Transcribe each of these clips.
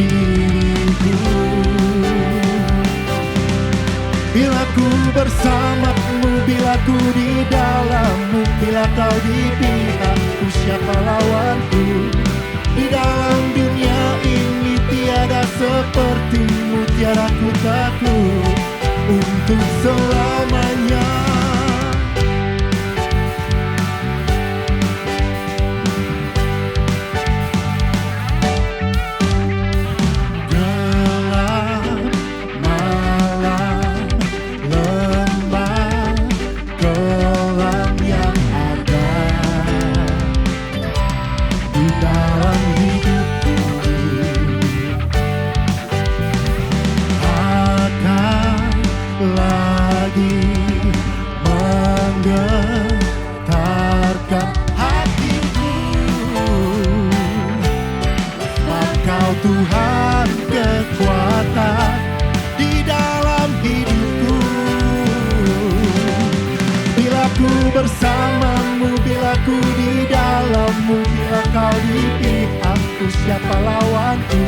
diriku. Bila ku bersamamu, bila ku di dalammu, bila kau di pihakku, siapa lawanku? Di dalam dunia ini tiada sepertimu, tiada ku takut untuk selamanya. Menggetarkan hatiku, Engkau Tuhan kekuatan di dalam hidupku. Bila ku bersamamu, bila ku di dalammu, bila kau di pihakku, siapa lawanku?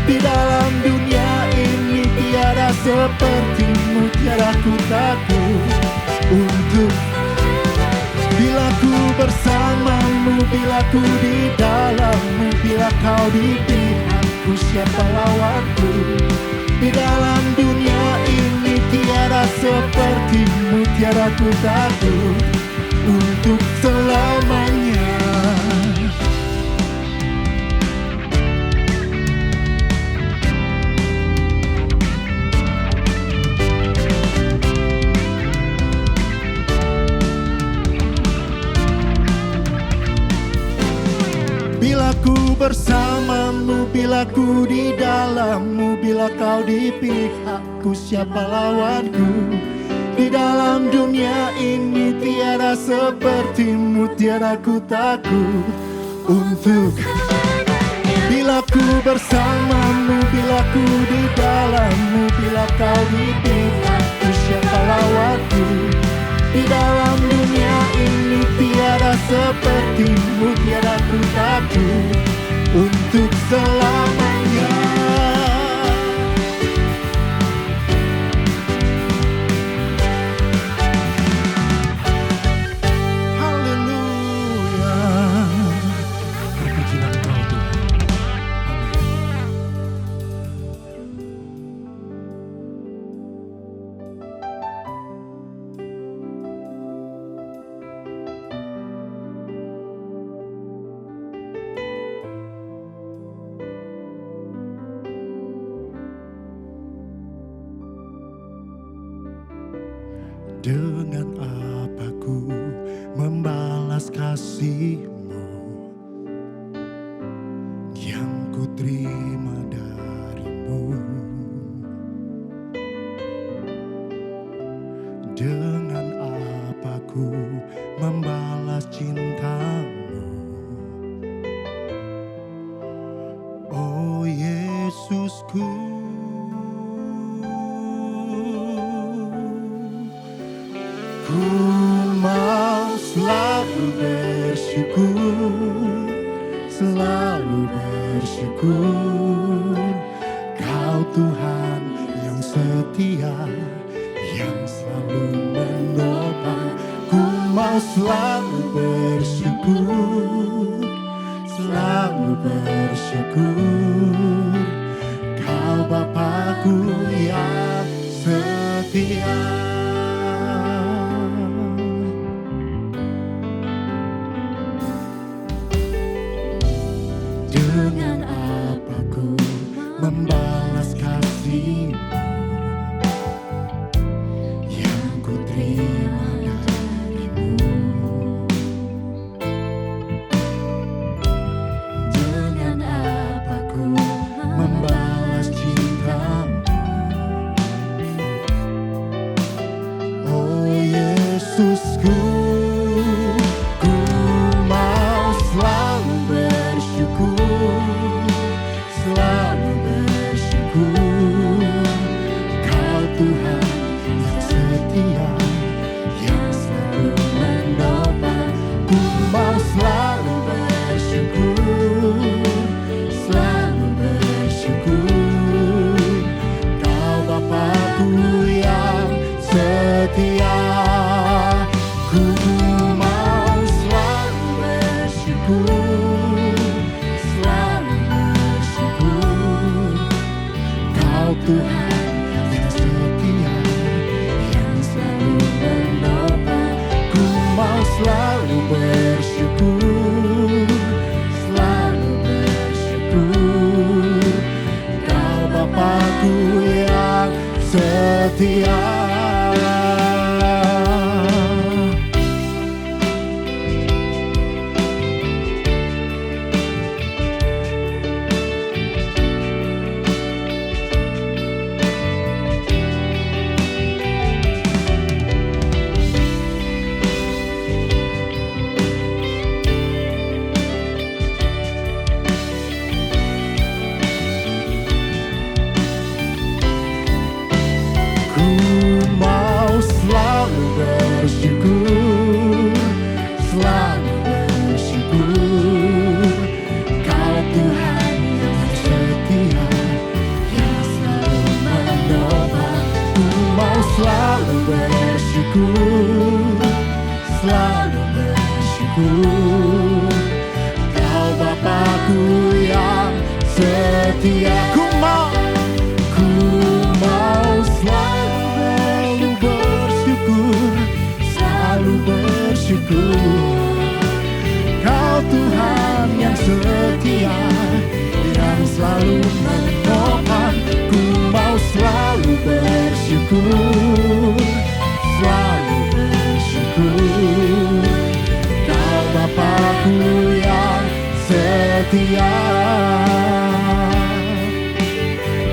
Di dalam dunia ini tiada sepertimu, tiada ku takut untuk. Bila ku bersamamu, bila ku di dalammu, bila kau di pihakku, siapa lawanku? Di dalam dunia ini tiada sepertimu, tiada ku takut untuk selamanya. Bila ku bersamamu, bila ku di dalammu, bila kau di pihakku, siapa lawanku? Di dalam dunia ini tiada sepertimu, tiada ku takut untuk. Bila ku bersamamu, bila ku di dalammu, bila kau di pihakku, siapa lawanku? Di dalam dunia ini tiada sepertimu, tiada ku takut untuk selamanya. Haleluya. Terpujilah Engkau Tuhan. Dengan apa ku membalas kasih-Mu yang ku terima dari-Mu? Dengan apa ku membalas cinta-Mu? Oh Yesusku, ku mau selalu bersyukur, selalu bersyukur. Kau Tuhan yang setia, yang selalu menopang. Ku mau selalu bersyukur, selalu bersyukur. Kau Bapa-Ku yang setia. Dengan apa ku membalas kasih-Mu yang ku terima dari-Mu? Dengan apa ku membalas cinta-Mu? Oh Yesusku, ku mau selalu bersyukur, Bapakku yang setia. Ku mau selalu bersyukur, selalu bersyukur. Kau Tuhan yang setia, yang selalu menopang. Ku mau selalu bersyukur, selalu bersyukur. Kau Bapakku yang setia,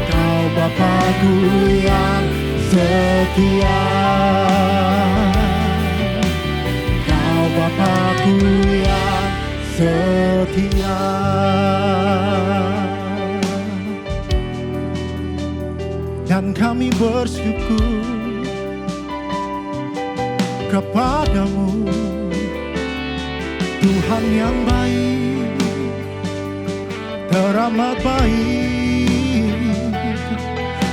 Kau Bapakku yang setia, Kau Bapakku yang setia. Dan kami bersyukur kepadamu, Tuhan yang baik, teramat baik.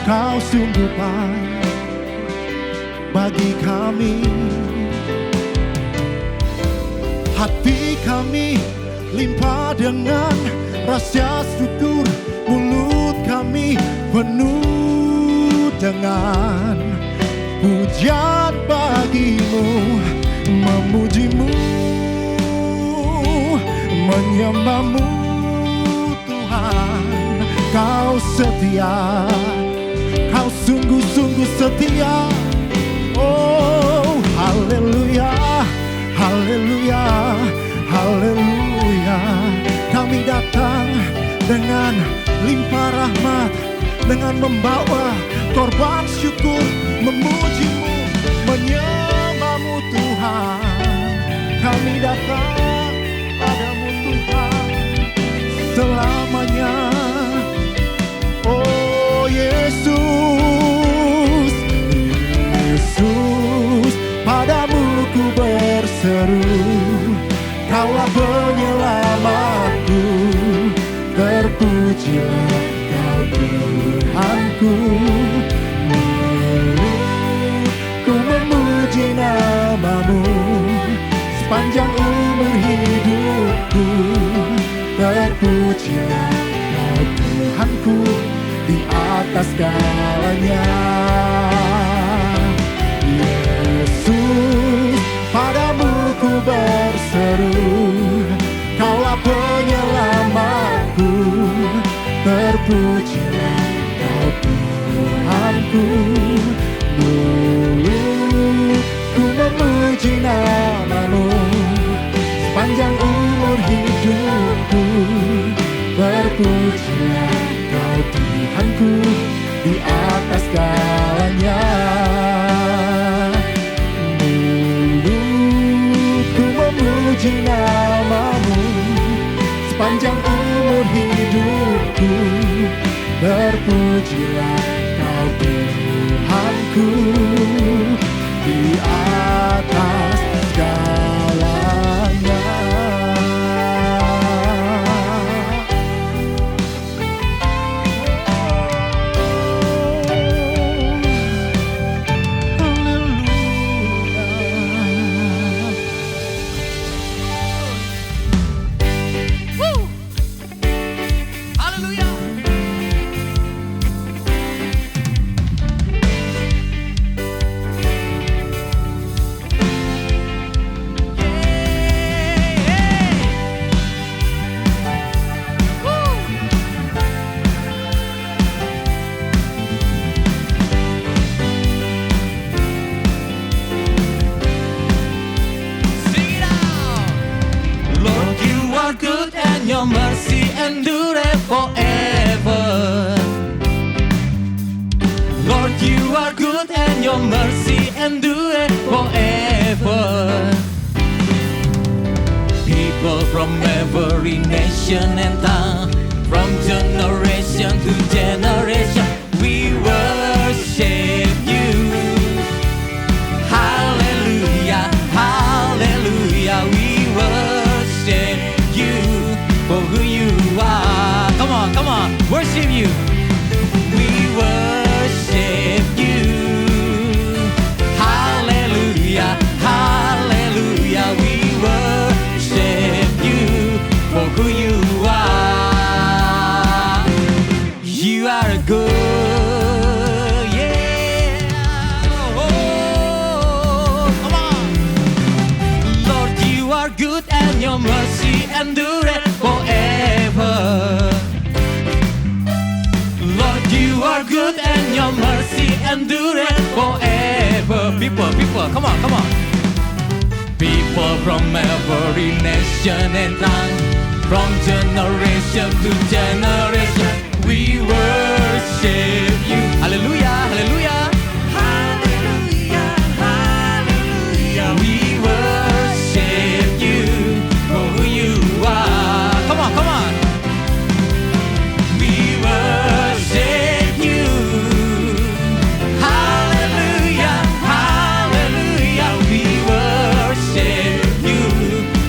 Kau sungguh baik bagi kami. Hati kami limpah dengan rasa syukur, mulut kami penuh dengan pujian bagimu, memujimu, menyembahmu Tuhan. Kau setia, Kau sungguh-sungguh setia. Oh haleluya, haleluya, haleluya. Kami datang dengan limpah rahmat, dengan membawa korban syukur, memujimu, menyembahmu Tuhan. Kami datang padamu Tuhan selamanya. Oh Yesus, Yesus, padamu ku berseru. Kaulah penyelamatku, terpujilah Kau Tuhanku. Ku memuji namamu sepanjang umur hidupku. Terpujilah Kau Tuhanku di atas segalanya. Yesus, padamu ku berseru. Kaulah penyelamatku, terpujilah Kau Tuhanku. Dulu ku memuji namamu sepanjang umur hidupku. Terpujilah Kau Tuhanku di atas segalanya. Dulu ku memuji namamu sepanjang umur hidupku. Terpujilah Kau Tuhanku di atas segalanya. Your mercy endure forever. Lord, you are good and your mercy endure forever. People from every nation and tongue, from generation to generation, we worship you. Hallelujah, hallelujah, we worship you for who you are. Come on, worship you. We worship you. Hallelujah, hallelujah, we worship you for who you are. endure forever. Lord, you are good and your mercy endure forever. People, come on. People from every nation and tongue, from generation to generation, we worship you. Hallelujah, hallelujah. Hallelujah, hallelujah. We worship you for who you are. Come on. We worship you. Hallelujah, hallelujah. We worship you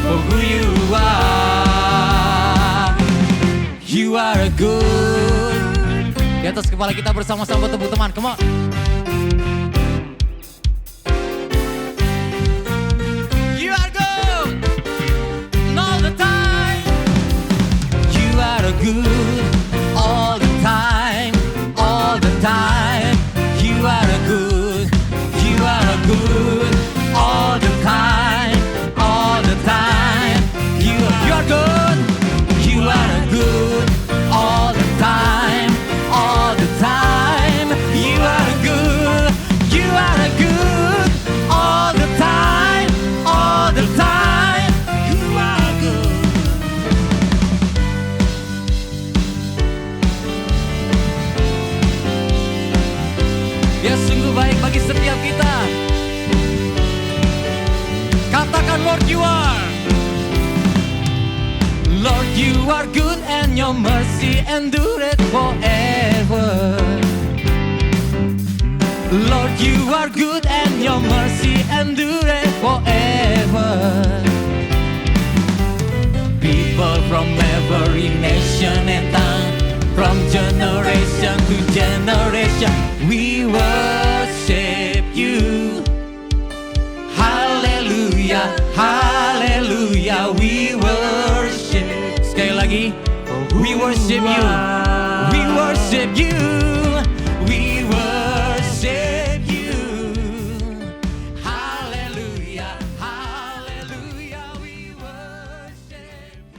for who you are. You are good. Di atas kepala kita bersama-sama tepuk tangan. Come on. You are good. And all the time. You are good. All the time. All the time. You are good. You are good. All the time. All the time. You are good. You are good. All the time. All the time. You are good. You are good. All the time. All the time. You are good. Dia sungguh baik bagi setiap kita. Katakan, Lord, you are. Lord, you are good and your mercy endureth forever. Lord, you are good and your mercy endureth forever. People from every nation and tongue, from generation to generation, we worship you. Hallelujah, hallelujah, we worship. Sekali lagi, we worship you. We worship you. We worship you. Hallelujah, hallelujah, we worship you.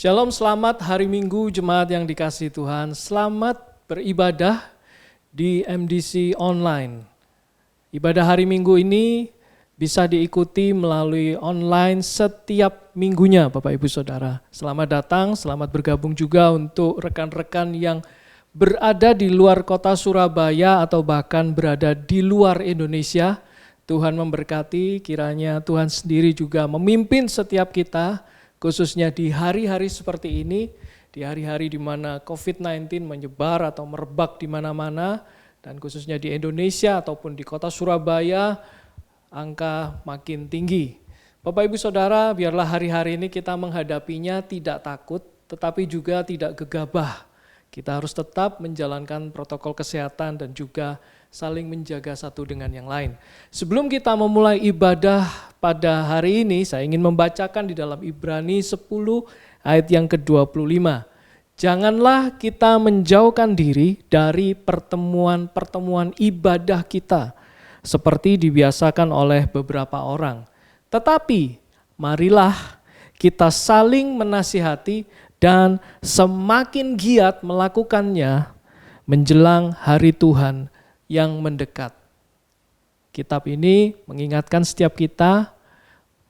Shalom, selamat hari Minggu jemaat yang dikasihi Tuhan. Selamat beribadah di MDC Online. Ibadah hari Minggu ini bisa diikuti melalui online setiap minggunya Bapak Ibu Saudara. Selamat datang, selamat bergabung juga untuk rekan-rekan yang berada di luar kota Surabaya atau bahkan berada di luar Indonesia. Tuhan memberkati, kiranya Tuhan sendiri juga memimpin setiap kita, khususnya di hari-hari seperti ini, di hari-hari di mana COVID-19 menyebar atau merebak di mana-mana, dan khususnya di Indonesia ataupun di kota Surabaya, angka makin tinggi. Bapak Ibu Saudara, biarlah hari-hari ini kita menghadapinya tidak takut, tetapi juga tidak gegabah. Kita harus tetap menjalankan protokol kesehatan dan juga saling menjaga satu dengan yang lain. Sebelum kita memulai ibadah pada hari ini, saya ingin membacakan di dalam Ibrani 10 ayat yang ke-25. Janganlah kita menjauhkan diri dari pertemuan-pertemuan ibadah kita, seperti dibiasakan oleh beberapa orang. Tetapi marilah kita saling menasihati dan semakin giat melakukannya menjelang hari Tuhan yang mendekat. Kitab ini mengingatkan setiap kita,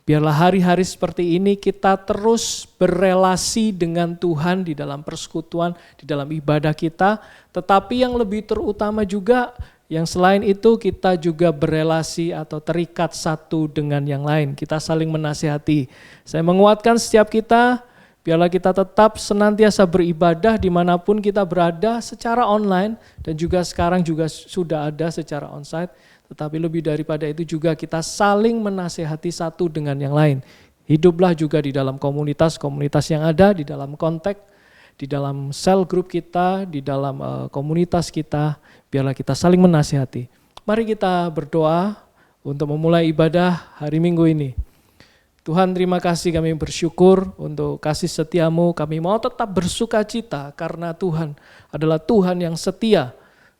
biarlah hari-hari seperti ini kita terus berelasi dengan Tuhan di dalam persekutuan, di dalam ibadah kita, tetapi yang lebih terutama juga, yang selain itu kita juga berelasi atau terikat satu dengan yang lain. Kita saling menasihati. Saya menguatkan setiap kita, biarlah kita tetap senantiasa beribadah dimanapun kita berada secara online dan juga sekarang juga sudah ada secara onsite. Tetapi lebih daripada itu juga kita saling menasihati satu dengan yang lain. Hiduplah juga di dalam komunitas-komunitas yang ada, di dalam konteks, di dalam sel grup kita, di dalam komunitas kita. Biarlah kita saling menasihati. Mari kita berdoa untuk memulai ibadah hari Minggu ini. Tuhan, terima kasih, kami bersyukur untuk kasih setia-Mu. Kami mau tetap bersuka cita karena Tuhan adalah Tuhan yang setia,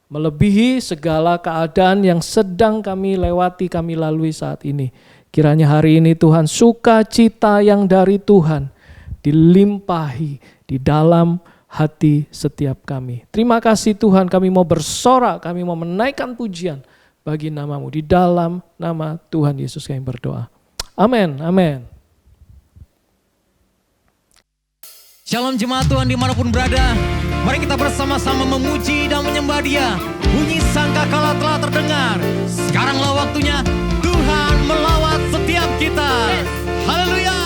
melebihi segala keadaan yang sedang kami lewati, kami lalui saat ini. Kiranya hari ini Tuhan, sukacita yang dari Tuhan dilimpahi di dalam hati setiap kami. Terima kasih Tuhan, kami mau bersorak, kami mau menaikkan pujian bagi nama-Mu. Di dalam nama Tuhan Yesus kami berdoa. Amin, amin. Shalom jemaat Tuhan dimanapun berada. Mari kita bersama-sama memuji dan menyembah Dia. Bunyi sangkakala telah terdengar. Sekaranglah waktunya Tuhan melawat setiap kita. Haleluya.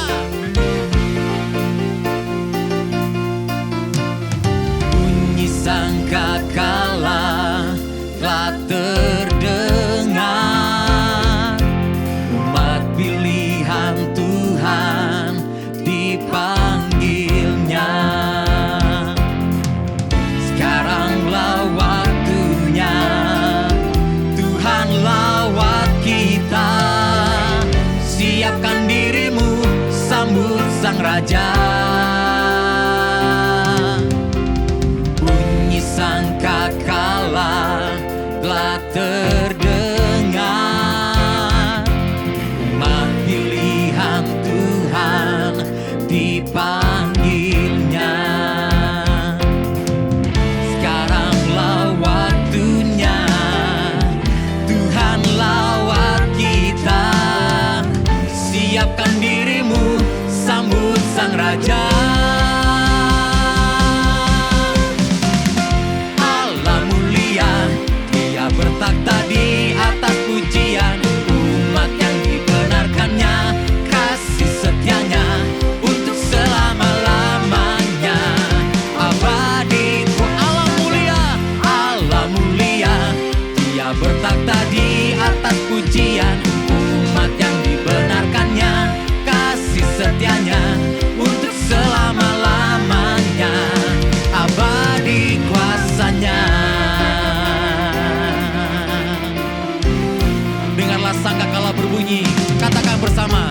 Bunyi sangkakala telah terdengar. Umat pilihan Tuhan dipanggilnya. Sekaranglah waktunya Tuhan lawat kita. Siapkan dirimu, sambut Sang Raja. Bunyi sangkakala telah terdengar. Umat pilihan Tuhan dipanggilnya. Sekaranglah waktunya Tuhan lawat kita. Siapkan dirimu, sambut Sang Raja. Allah mulia, Dia bertakhta di atas pujian. Umat yang dibenarkannya, kasih setianya untuk selama-lamanya. Abadi Allah mulia, Dia bertakhta di atas pujian. Umat yang dibenarkannya, kasih setianya untuk selama-lamanya. Abadi kuasanya. Dengarlah sangkakala berbunyi, katakan bersama.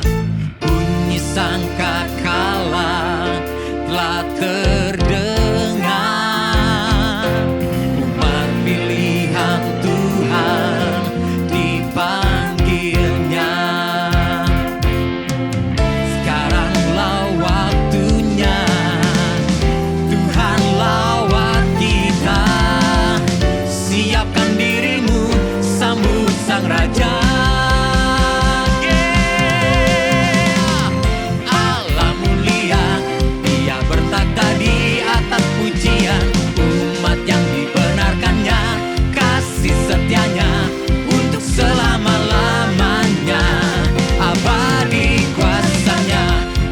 Bunyi sangkakala telah terdengar. Umat pilihan Tuhan dipanggilnya. Sekaranglah waktunya Tuhan lawat kita. Siapkan dirimu, sambut Sang Raja. Allah mulia, Dia bertakhta di atas pujian. Umat yang dibenarkannya, kasih setianya untuk selama-lamanya. Abadi kuasanya.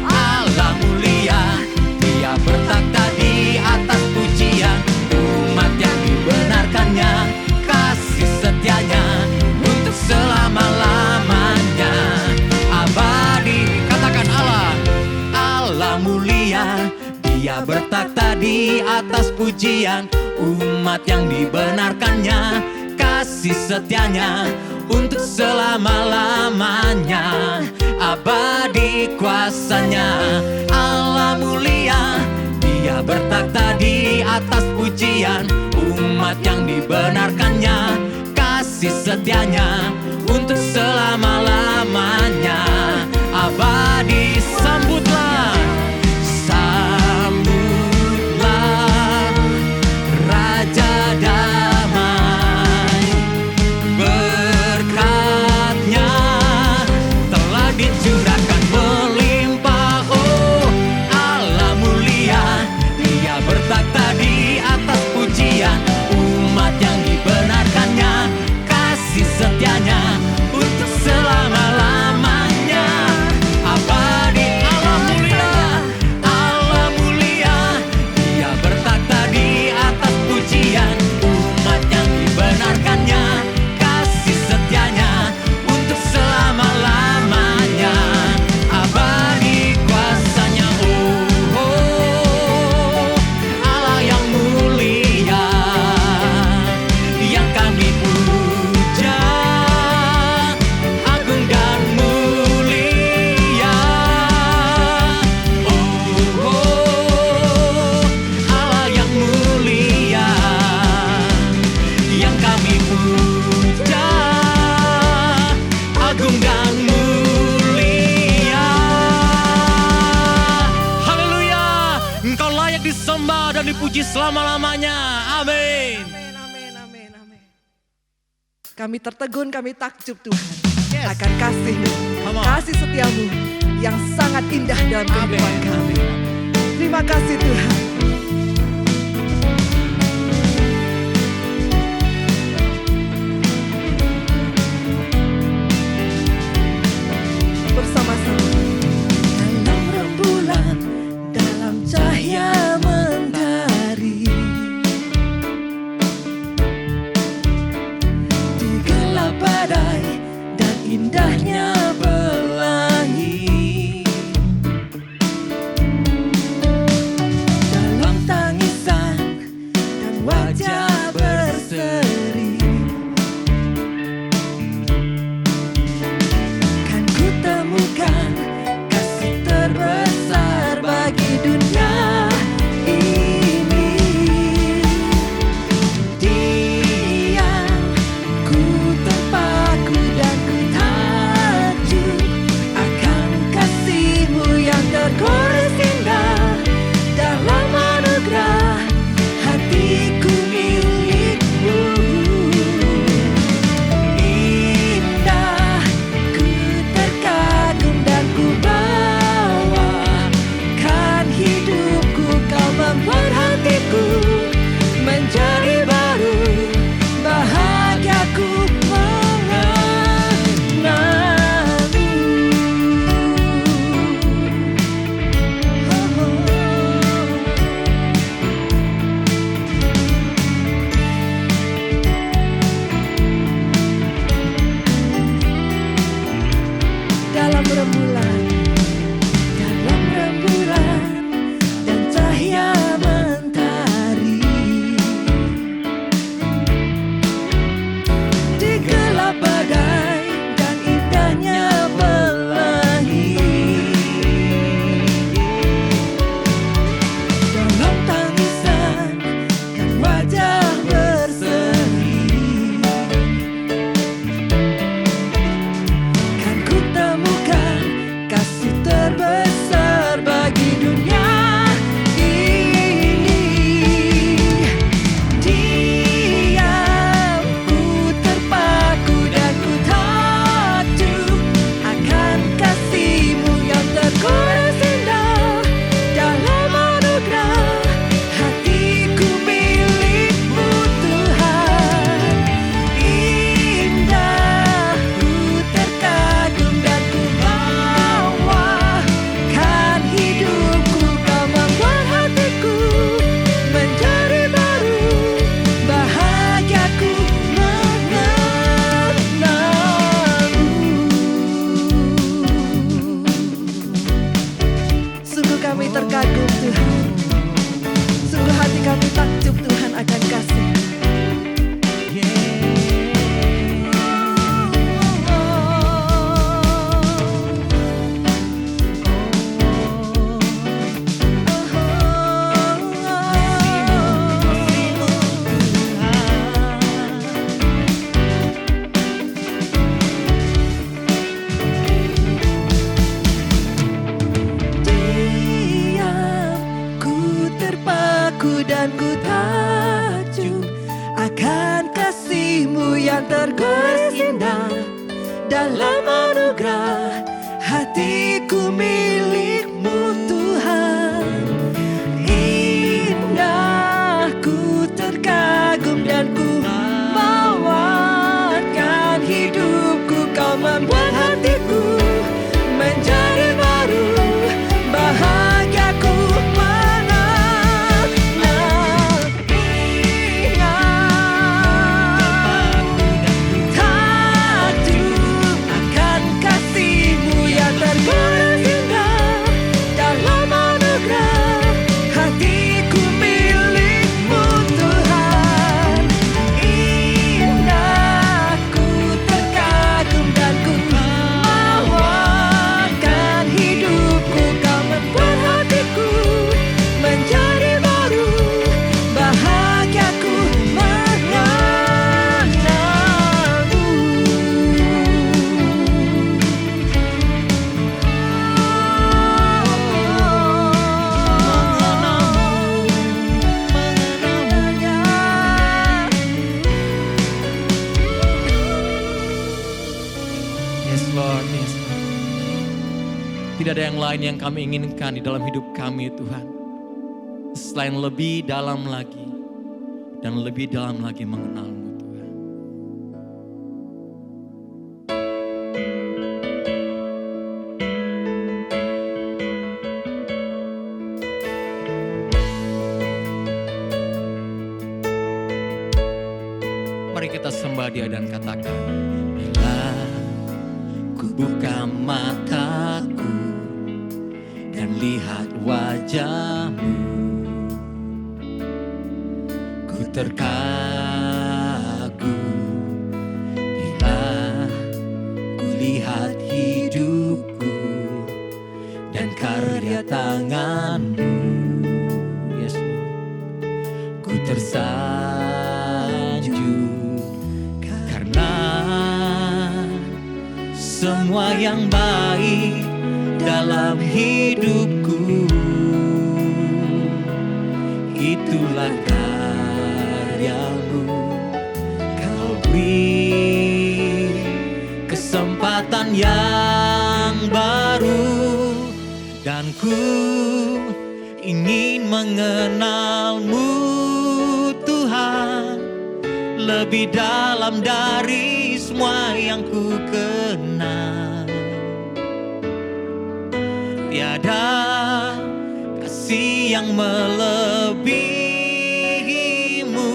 Allah mulia, Dia bertakhta di atas pujian. Umat yang dibenarkannya, kasih setianya untuk selama-lamanya. Abadi, katakan Allah. Allah mulia, Dia bertakhta di atas pujian. Umat yang dibenarkannya, kasih setianya untuk selama-lamanya. Abadi kuasanya. Allah mulia, Dia bertakhta di atas pujian. Umat yang dibenarkannya, kasih setianya untuk selama-lamanya. Abadi, sambutlah, sambutlah Raja damai. Berkat-Nya telah dicurahkan melimpah. Oh, Allah mulia, Dia bertakhta di atas pujian. Umat yang dibenarkannya, kasih setianya untuk selama-lamanya. Abadi, Allah mulia, Dia bertakhta di atas pujian. Umat yang dibenarkannya, kasih setianya untuk selama-lamanya. terpuji selama-lamanya. Amin. Amin, amin, amin, amin. Kami tertegun, kami takjub Tuhan. Yes. Akan kasih-Mu, Come on. kasih setiamu yang sangat indah dalam kehidupan kami. Terima kasih Tuhan. Bersama-sama. Dalam rembulan, dalam cahaya mentari, di gelap badai dan indahnya pelangi, dalam tangisan dan wajah berseri, kan ku temukan kasih terbesar bagi dunia ini. Dia ku terpaku dan ku takjub akan kasih-Mu yang tergores indah. Dalam anugerah hatiku milik-Mu. Indah, ku terkagum dan ku bawakan hidupku. Kau membuat hatiku menjadi baru, bahagiaku mengenalmu. Dalam rembulan, dan cahaya mentari, di gelap badai dan indahnya pelangi, dalam tangisan dan wajah berseri, kan ku temukan kasih terbesar bagi dunia ini. Diam, ku terpaku dan ku takjub akan kasih-Mu yang tergores indah. Dalam anugerah hatiku milik-Mu Tuhan. Indah, ku terkagum dan ku bawakan hidupku. Kau membuat hatiku menjadi baru, bahagiaku mengenalmu. Sungguh kami terkagum Tuhan. Sungguh hati kami takjub Tuhan akan kasih. Diam, ku terpaku dan ku takjub akan kasih-Mu yang tergores indah. Dalam anugerah hatiku milik-Mu Tuhan. Indah, ku terkagum dan ku bawakan hidupku. Kau membuat hatiku menjadi baru, bahagiaku takjub akan kasih-Mu yang tergores indah. Tidak ada yang lain yang kami inginkan di dalam hidup kami Tuhan. Selain lebih dalam lagi dan lebih dalam lagi mengenal-Mu Tuhan. Mari kita sembah Dia dan katakan, bila ku buka mataku dan lihat wajah-Mu, ku terkagum. Bila ku lihat hidupku dan karya tangan-Mu, Yesus, ku tersanjung karena semua yang baik dalam hidupku itulah karya-Mu. Kau beri kesempatan yang baru dan ku ingin mengenal-Mu Tuhan lebih dalam dari semua yang ku kenal. Tiada kasih yang melebihi-Mu,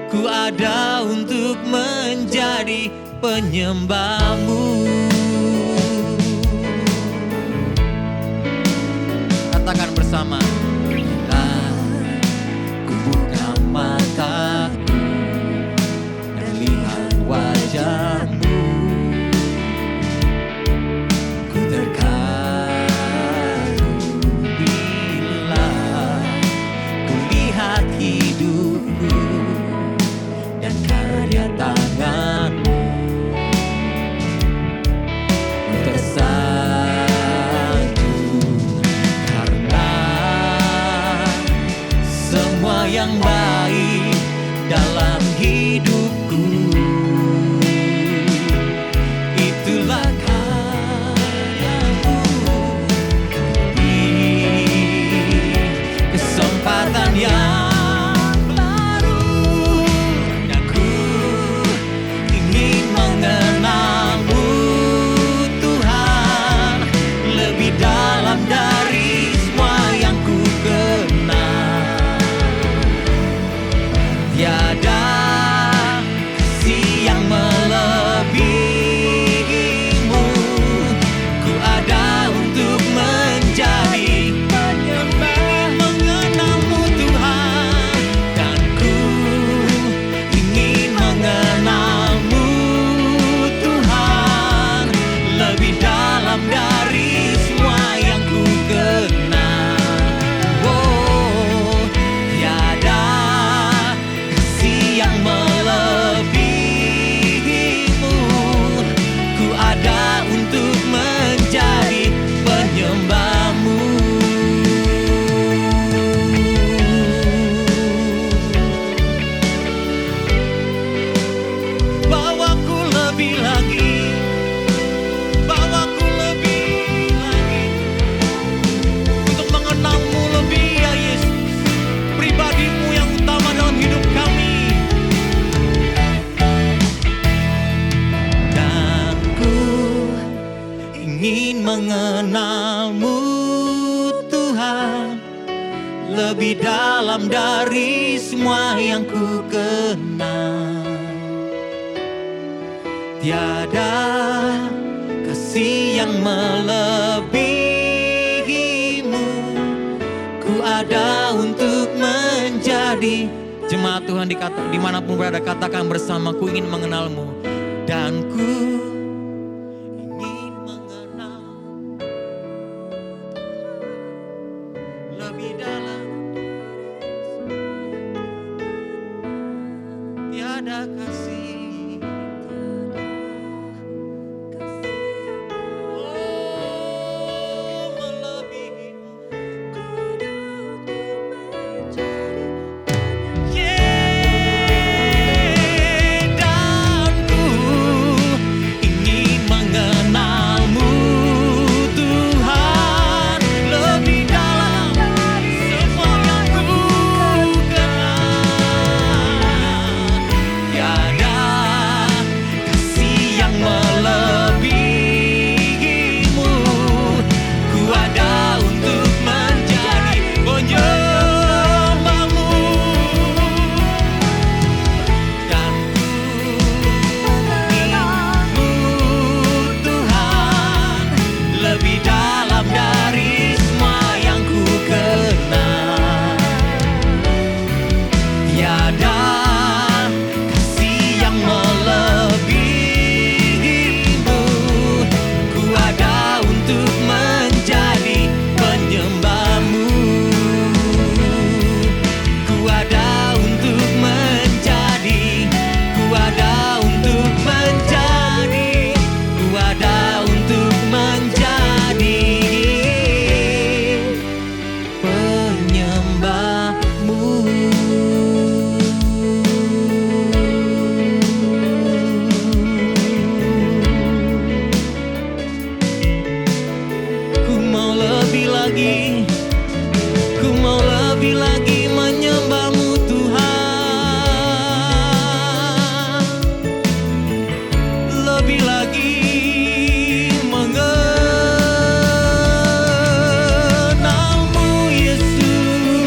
ku ada untuk menjadi penyembah-Mu. Katakan bersama, bila ku buka mataku dan lihat wajah-Mu, ku terkagum. Bila ku lihat hidupku dan karya tangan-Mu, ku tersanjung karena semua yang baik dalam hidupku itulah karya-Mu. Beri kesempatan yang baru dan ku ingin mengenal-Mu Tuhan lebih dalam dari semua yang ku kenal. Tiada kasih yang melebihi-Mu, ku ada untuk menjadi penyembah, mengenal-Mu Tuhan, dan ku ingin mengenal-Mu Tuhan lebih dalam dari semua yang ku kenal. Oh, tiada kasih yang melebihi-Mu, ku ada untuk menjadi penyembah-Mu. Bawaku lebih lagi, bawaku lebih lagi untuk mengenal-Mu lebih ya Yesus, pribadi-Mu yang utama dalam hidup kami. Dan ku ingin mengenal-Mu Tuhan lebih dalam dari semua yang ku kenal. Tiada kasih yang melebihi-Mu, ku ada untuk menjadi. Jemaat Tuhan dimanapun berada, katakan bersama, ku ingin mengenal-Mu dan ku ingin mengenal lebih dalam. Tiada kasih melebihi. Dan ku lagi, ku mau lebih lagi menyembah-Mu Tuhan. Lebih lagi mengenal-Mu Yesus.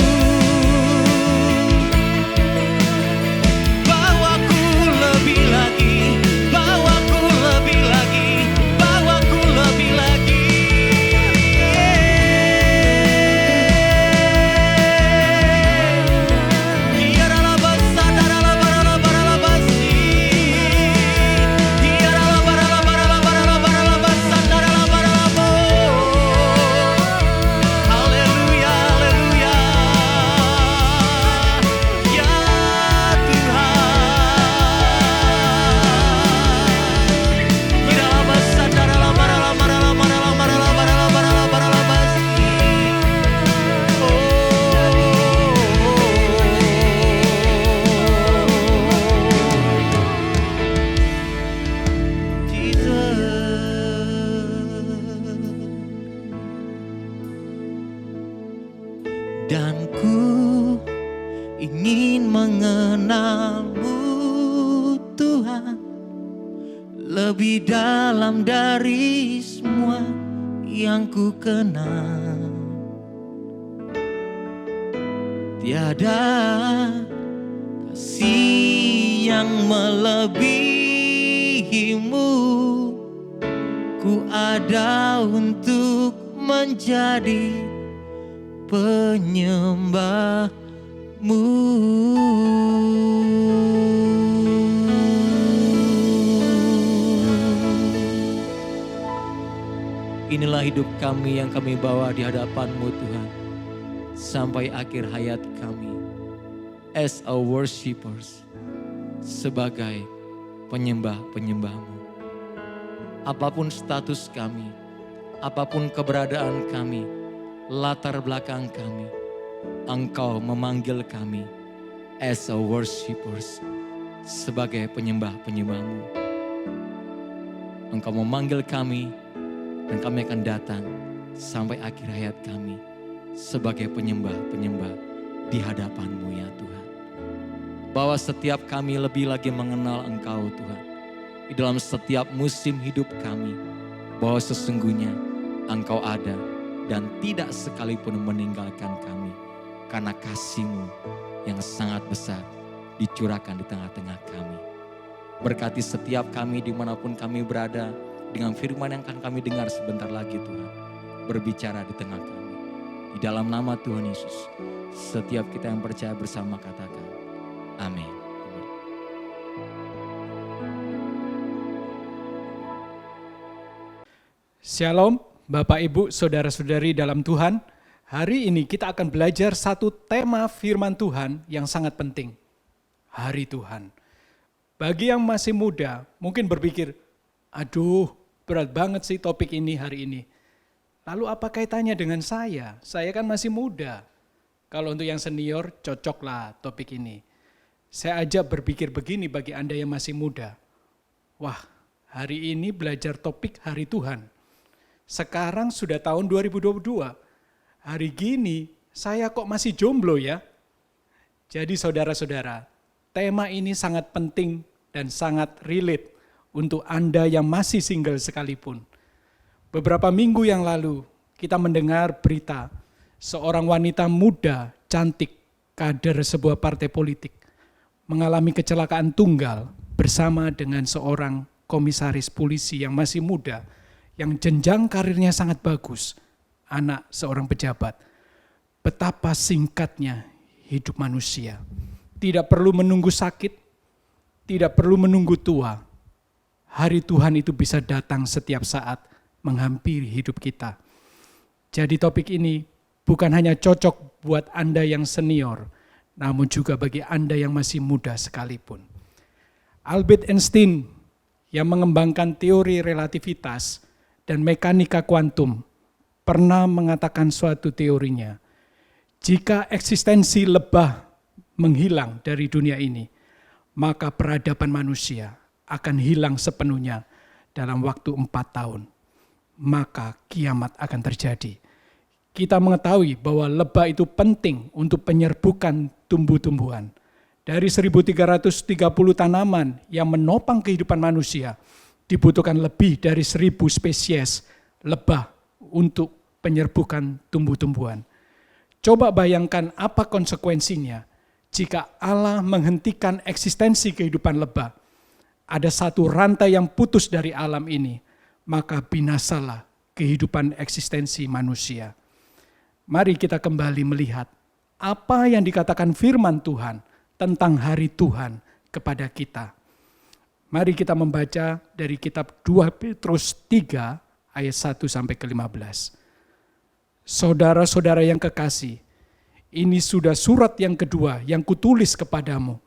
Bawaku lebih lagi, bawaku lebih lagi, bawaku lebih lagi. Haleluya, haleluya. Ya Dan ku ingin mengenal-Mu Tuhan lebih dalam dari semua yang ku kenal. Tiada kasih yang melebihi-Mu. Ku ada untuk menjadi penyembah-Mu. Inilah hidup kami yang kami bawa di hadapan-Mu Tuhan sampai akhir hayat kami as a worshippers, sebagai penyembah-penyembah-Mu. Apapun status kami, apapun keberadaan kami, latar belakang kami, Engkau memanggil kami as a worshippers, sebagai penyembah-penyembah-Mu. Engkau memanggil kami dan kami akan datang sampai akhir hayat kami sebagai penyembah-penyembah di hadapan-Mu ya Tuhan. Bahwa setiap kami lebih lagi mengenal Engkau Tuhan. Di dalam setiap musim hidup kami, bahwa sesungguhnya Engkau ada dan tidak sekalipun meninggalkan kami. Karena kasih-Mu yang sangat besar dicurahkan di tengah-tengah kami. Berkati setiap kami dimanapun kami berada, dengan firman yang akan kami dengar sebentar lagi Tuhan. Berbicara di tengah kami. Di dalam nama Tuhan Yesus, setiap kita yang percaya bersama katakan, amin. Shalom, Bapak Ibu, Saudara-saudari dalam Tuhan. Hari ini kita akan belajar satu tema firman Tuhan yang sangat penting. Hari Tuhan. Bagi yang masih muda, mungkin berpikir, aduh berat banget sih topik ini hari ini. Lalu apa kaitannya dengan saya? Saya kan masih muda. Kalau untuk yang senior, cocoklah topik ini. Saya ajak berpikir begini bagi Anda yang masih muda. Wah, hari ini belajar topik Hari Tuhan. Sekarang sudah tahun 2022. Hari gini saya kok masih jomblo ya? Jadi saudara-saudara, tema ini sangat penting dan sangat relate untuk Anda yang masih single sekalipun. Beberapa minggu yang lalu kita mendengar berita seorang wanita muda, cantik, kader sebuah partai politik mengalami kecelakaan tunggal bersama dengan seorang komisaris polisi yang masih muda, yang jenjang karirnya sangat bagus, anak seorang pejabat. Betapa singkatnya hidup manusia. Tidak perlu menunggu sakit, tidak perlu menunggu tua. Hari Tuhan itu bisa datang setiap saat menghampiri hidup kita. Jadi topik ini bukan hanya cocok buat Anda yang senior, namun juga bagi Anda yang masih muda sekalipun. Albert Einstein yang mengembangkan teori relativitas dan mekanika kuantum pernah mengatakan suatu teorinya. Jika eksistensi lebah menghilang dari dunia ini, maka peradaban manusia akan hilang sepenuhnya dalam waktu 4 tahun. Maka kiamat akan terjadi. Kita mengetahui bahwa lebah itu penting untuk penyerbukan tumbuh-tumbuhan. Dari 1330 tanaman yang menopang kehidupan manusia, dibutuhkan lebih dari 1000 spesies lebah untuk penyerbukan tumbuh-tumbuhan. Coba bayangkan apa konsekuensinya jika Allah menghentikan eksistensi kehidupan lebah. Ada satu rantai yang putus dari alam ini, maka binasalah kehidupan eksistensi manusia. Mari kita kembali melihat apa yang dikatakan firman Tuhan tentang hari Tuhan kepada kita. Mari kita membaca dari kitab 2 Petrus 3 ayat 1 sampai ke-15. Saudara-saudara yang kekasih, ini sudah surat yang kedua yang kutulis kepadamu.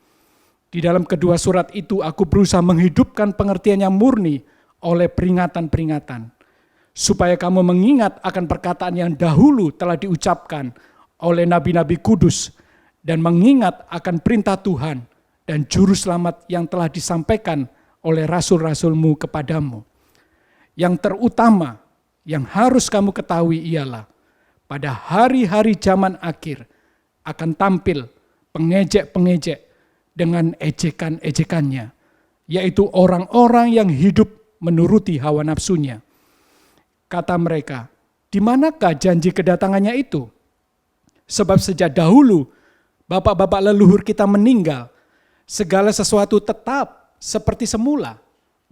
Di dalam kedua surat itu aku berusaha menghidupkan pengertian yang murni oleh peringatan-peringatan, supaya kamu mengingat akan perkataan yang dahulu telah diucapkan oleh nabi-nabi kudus, dan mengingat akan perintah Tuhan dan juru selamat yang telah disampaikan oleh rasul-rasulmu kepadamu. Yang terutama yang harus kamu ketahui ialah pada hari-hari zaman akhir akan tampil pengejek-pengejek dengan ejekan-ejekannya, yaitu orang-orang yang hidup menuruti hawa nafsunya. Kata mereka, di manakah janji kedatangannya itu? Sebab sejak dahulu bapak-bapak leluhur kita meninggal, segala sesuatu tetap seperti semula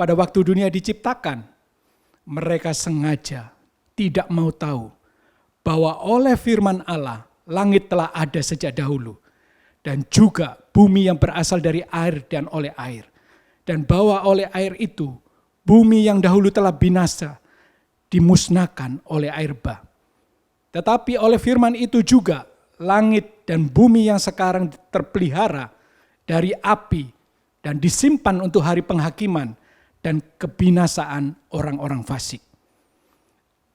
pada waktu dunia diciptakan. Mereka sengaja tidak mau tahu bahwa oleh firman Allah, langit telah ada sejak dahulu, dan juga bumi yang berasal dari air dan oleh air. Dan bahwa oleh air itu, bumi yang dahulu telah binasa, dimusnahkan oleh air bah. Tetapi oleh firman itu juga, langit dan bumi yang sekarang terpelihara dari api dan disimpan untuk hari penghakiman dan kebinasaan orang-orang fasik.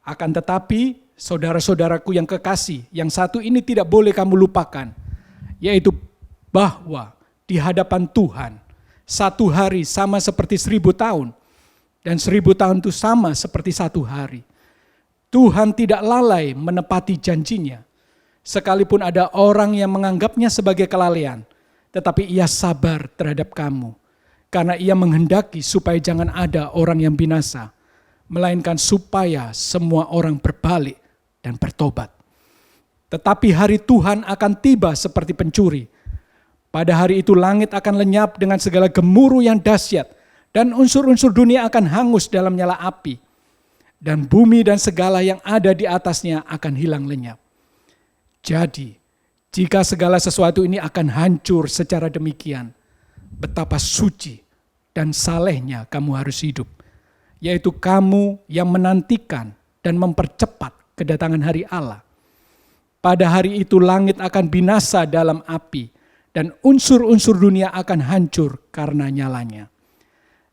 Akan tetapi, saudara-saudaraku yang kekasih, yang satu ini tidak boleh kamu lupakan, yaitu bahwa di hadapan Tuhan, satu hari sama seperti 1000 tahun, dan 1000 tahun itu sama seperti satu hari. Tuhan tidak lalai menepati janjinya, sekalipun ada orang yang menganggapnya sebagai kelalaian, tetapi ia sabar terhadap kamu, karena ia menghendaki supaya jangan ada orang yang binasa, melainkan supaya semua orang berbalik dan bertobat. Tetapi hari Tuhan akan tiba seperti pencuri. Pada hari itu langit akan lenyap dengan segala gemuruh yang dahsyat, dan unsur-unsur dunia akan hangus dalam nyala api, dan bumi dan segala yang ada di atasnya akan hilang lenyap. Jadi, jika segala sesuatu ini akan hancur secara demikian, betapa suci dan salehnya kamu harus hidup, yaitu kamu yang menantikan dan mempercepat kedatangan hari Allah. Pada hari itu langit akan binasa dalam api, dan unsur-unsur dunia akan hancur karena nyalanya.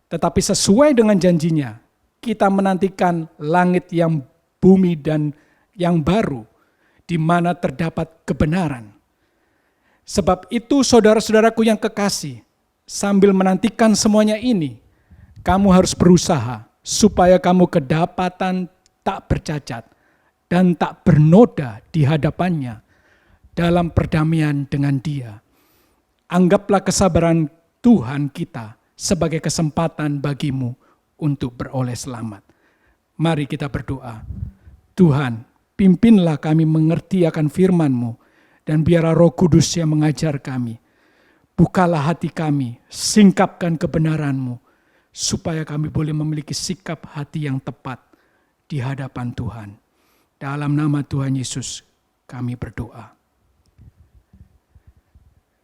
Tetapi sesuai dengan janjinya, kita menantikan langit yang bumi dan yang baru, di mana terdapat kebenaran. Sebab itu saudara-saudaraku yang kekasih, sambil menantikan semuanya ini, kamu harus berusaha supaya kamu kedapatan tak bercacat dan tak bernoda di hadapannya dalam perdamaian dengan Dia. Anggaplah kesabaran Tuhan kita sebagai kesempatan bagimu untuk beroleh selamat. Mari kita berdoa. Tuhan, pimpinlah kami mengerti akan firman-Mu, dan biarlah Roh Kudus yang mengajar kami. Bukalah hati kami, singkapkan kebenaran-Mu, supaya kami boleh memiliki sikap hati yang tepat di hadapan Tuhan. Dalam nama Tuhan Yesus kami berdoa.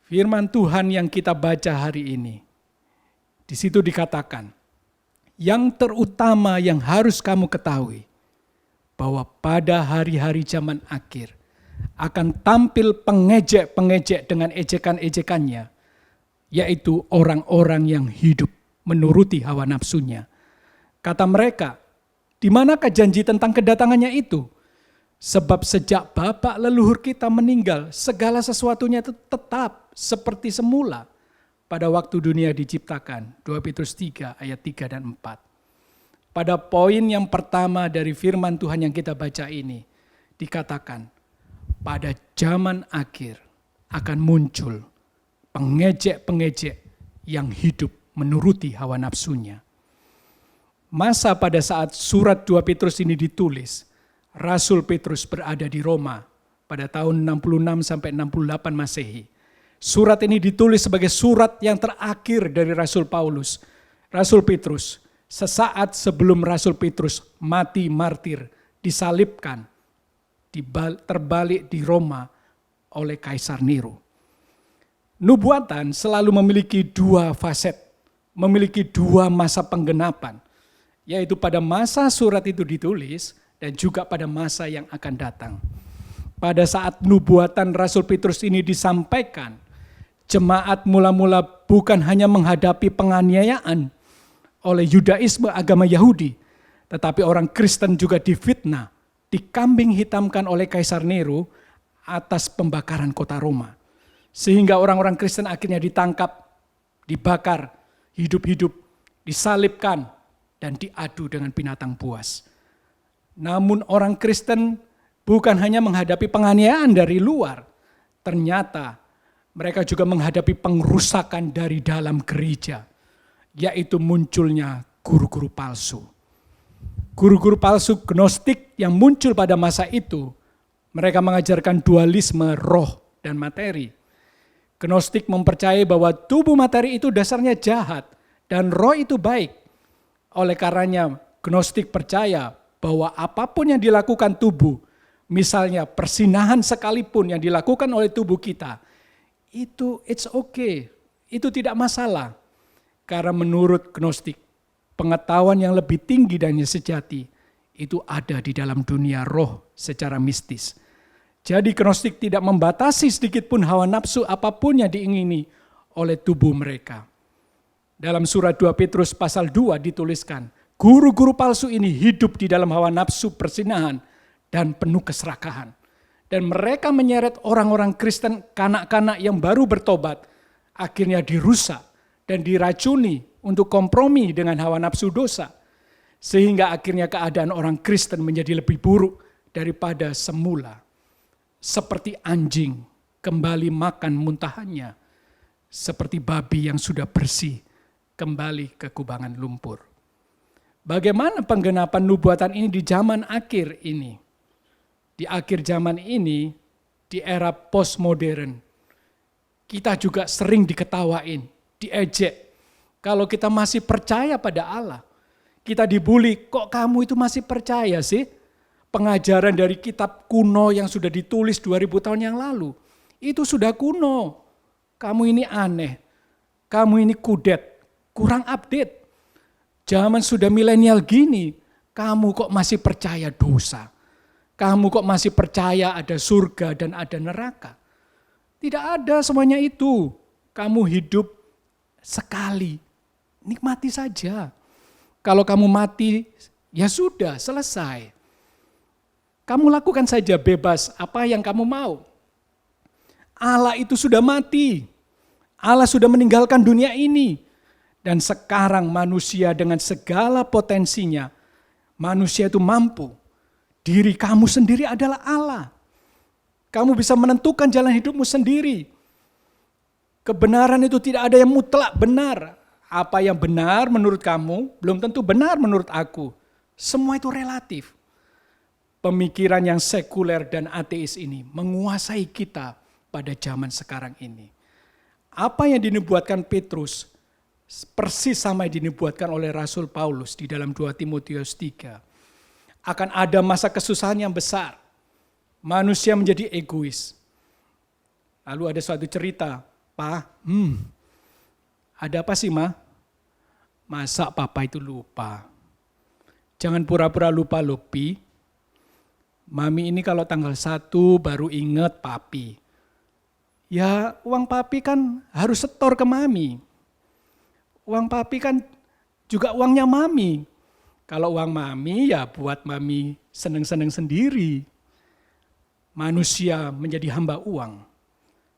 Firman Tuhan yang kita baca hari ini, di situ dikatakan, yang terutama yang harus kamu ketahui, bahwa pada hari-hari zaman akhir akan tampil pengejek-pengejek dengan ejekan-ejekannya, yaitu orang-orang yang hidup menuruti hawa nafsunya. Kata mereka, di manakah janji tentang kedatangannya itu? Sebab sejak bapak leluhur kita meninggal, segala sesuatunya itu tetap seperti semula pada waktu dunia diciptakan. 2 Petrus 3 ayat 3 dan 4. Pada poin yang pertama dari firman Tuhan yang kita baca ini, dikatakan pada zaman akhir akan muncul pengejek-pengejek yang hidup menuruti hawa nafsunya. Masa pada saat surat 2 Petrus ini ditulis, Rasul Petrus berada di Roma pada tahun 66 sampai 68 Masehi. Surat ini ditulis sebagai surat yang terakhir dari Rasul Paulus. Rasul Petrus, sesaat sebelum Rasul Petrus mati martir, disalibkan, terbalik di Roma oleh Kaisar Nero. Nubuatan selalu memiliki dua faset, memiliki dua masa penggenapan, yaitu pada masa surat itu ditulis dan juga pada masa yang akan datang. Pada saat nubuatan Rasul Petrus ini disampaikan, jemaat mula-mula bukan hanya menghadapi penganiayaan oleh Yudaisme agama Yahudi, tetapi orang Kristen juga difitnah, dikambing hitamkan oleh Kaisar Nero atas pembakaran kota Roma. Sehingga orang-orang Kristen akhirnya ditangkap, dibakar, hidup-hidup, disalibkan, dan diadu dengan binatang buas. Namun orang Kristen bukan hanya menghadapi penganiayaan dari luar, ternyata mereka juga menghadapi pengrusakan dari dalam gereja, yaitu munculnya guru-guru palsu. Guru-guru palsu Gnostik yang muncul pada masa itu, mereka mengajarkan dualisme roh dan materi. Gnostik mempercayai bahwa tubuh materi itu dasarnya jahat dan roh itu baik. Oleh karenanya Gnostik percaya bahwa apapun yang dilakukan tubuh, misalnya persinahan sekalipun yang dilakukan oleh tubuh kita, itu it's okay, itu tidak masalah. Karena menurut Gnostik, pengetahuan yang lebih tinggi dan yang sejati itu ada di dalam dunia roh secara mistis. Jadi Gnostik tidak membatasi sedikit pun hawa nafsu apapun yang diingini oleh tubuh mereka. Dalam surat 2 Petrus pasal 2 dituliskan, guru-guru palsu ini hidup di dalam hawa nafsu persinahan dan penuh keserakahan. Dan mereka menyeret orang-orang Kristen, kanak-kanak yang baru bertobat, akhirnya dirusak dan diracuni untuk kompromi dengan hawa nafsu dosa. Sehingga akhirnya keadaan orang Kristen menjadi lebih buruk daripada semula. Seperti anjing kembali makan muntahannya, seperti babi yang sudah bersih kembali ke kubangan lumpur. Bagaimana penggenapan nubuatan ini di zaman akhir ini? Di akhir zaman ini, di era postmodern, kita juga sering diketawain, diejek. Kalau kita masih percaya pada Allah, kita dibully, kok kamu itu masih percaya sih? Pengajaran dari kitab kuno yang sudah ditulis 2000 tahun yang lalu, itu sudah kuno. Kamu ini aneh, kamu ini kudet, kurang update. Zaman sudah milenial gini, kamu kok masih percaya dosa? Kamu kok masih percaya ada surga dan ada neraka? Tidak ada semuanya itu. Kamu hidup sekali, nikmati saja. Kalau kamu mati, ya sudah, selesai. Kamu lakukan saja bebas apa yang kamu mau. Allah itu sudah mati. Allah sudah meninggalkan dunia ini. Dan sekarang manusia dengan segala potensinya, manusia itu mampu. Diri kamu sendiri adalah Allah. Kamu bisa menentukan jalan hidupmu sendiri. Kebenaran itu tidak ada yang mutlak benar. Apa yang benar menurut kamu, belum tentu benar menurut aku. Semua itu relatif. Pemikiran yang sekuler dan ateis ini menguasai kita pada zaman sekarang ini. Apa yang dinubuatkan Petrus persis sama yang dinubuatkan oleh Rasul Paulus di dalam 2 Timotius 3. Akan ada masa kesusahan yang besar. Manusia menjadi egois. Lalu ada suatu cerita, Pa, ada apa sih Ma? Masa Papa itu lupa? Jangan pura-pura lupa Pi. Mami ini kalau tanggal 1 baru ingat Papi. Ya uang Papi kan harus setor ke Mami. Uang Papi kan juga uangnya Mami. Kalau uang Mami ya buat Mami seneng-seneng sendiri. Manusia menjadi hamba uang.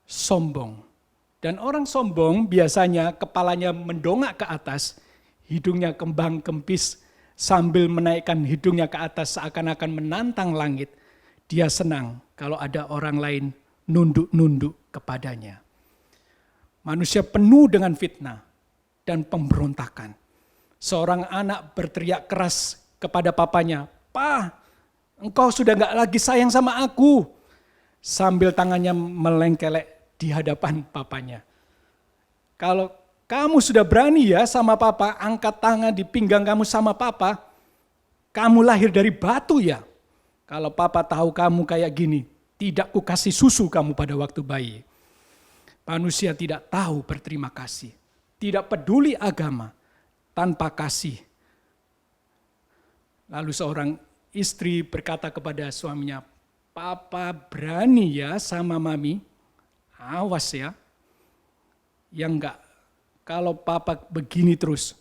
Sombong. Dan orang sombong biasanya kepalanya mendongak ke atas, hidungnya kembang kempis, sambil menaikkan hidungnya ke atas seakan-akan menantang langit. Dia senang kalau ada orang lain nunduk-nunduk kepadanya. Manusia penuh dengan fitnah dan pemberontakan. Seorang anak berteriak keras kepada papanya, "Pa, engkau sudah gak lagi sayang sama aku." Sambil tangannya melengkelek di hadapan papanya. Kalau kamu sudah berani ya sama papa, angkat tangan di pinggang kamu sama papa, kamu lahir dari batu ya. Kalau papa tahu kamu kayak gini, tidak kukasih susu kamu pada waktu bayi. Manusia tidak tahu berterima kasih. Tidak peduli agama tanpa kasih. Lalu seorang istri berkata kepada suaminya, "Papa berani ya sama mami, awas ya. Yang enggak, kalau papa begini terus,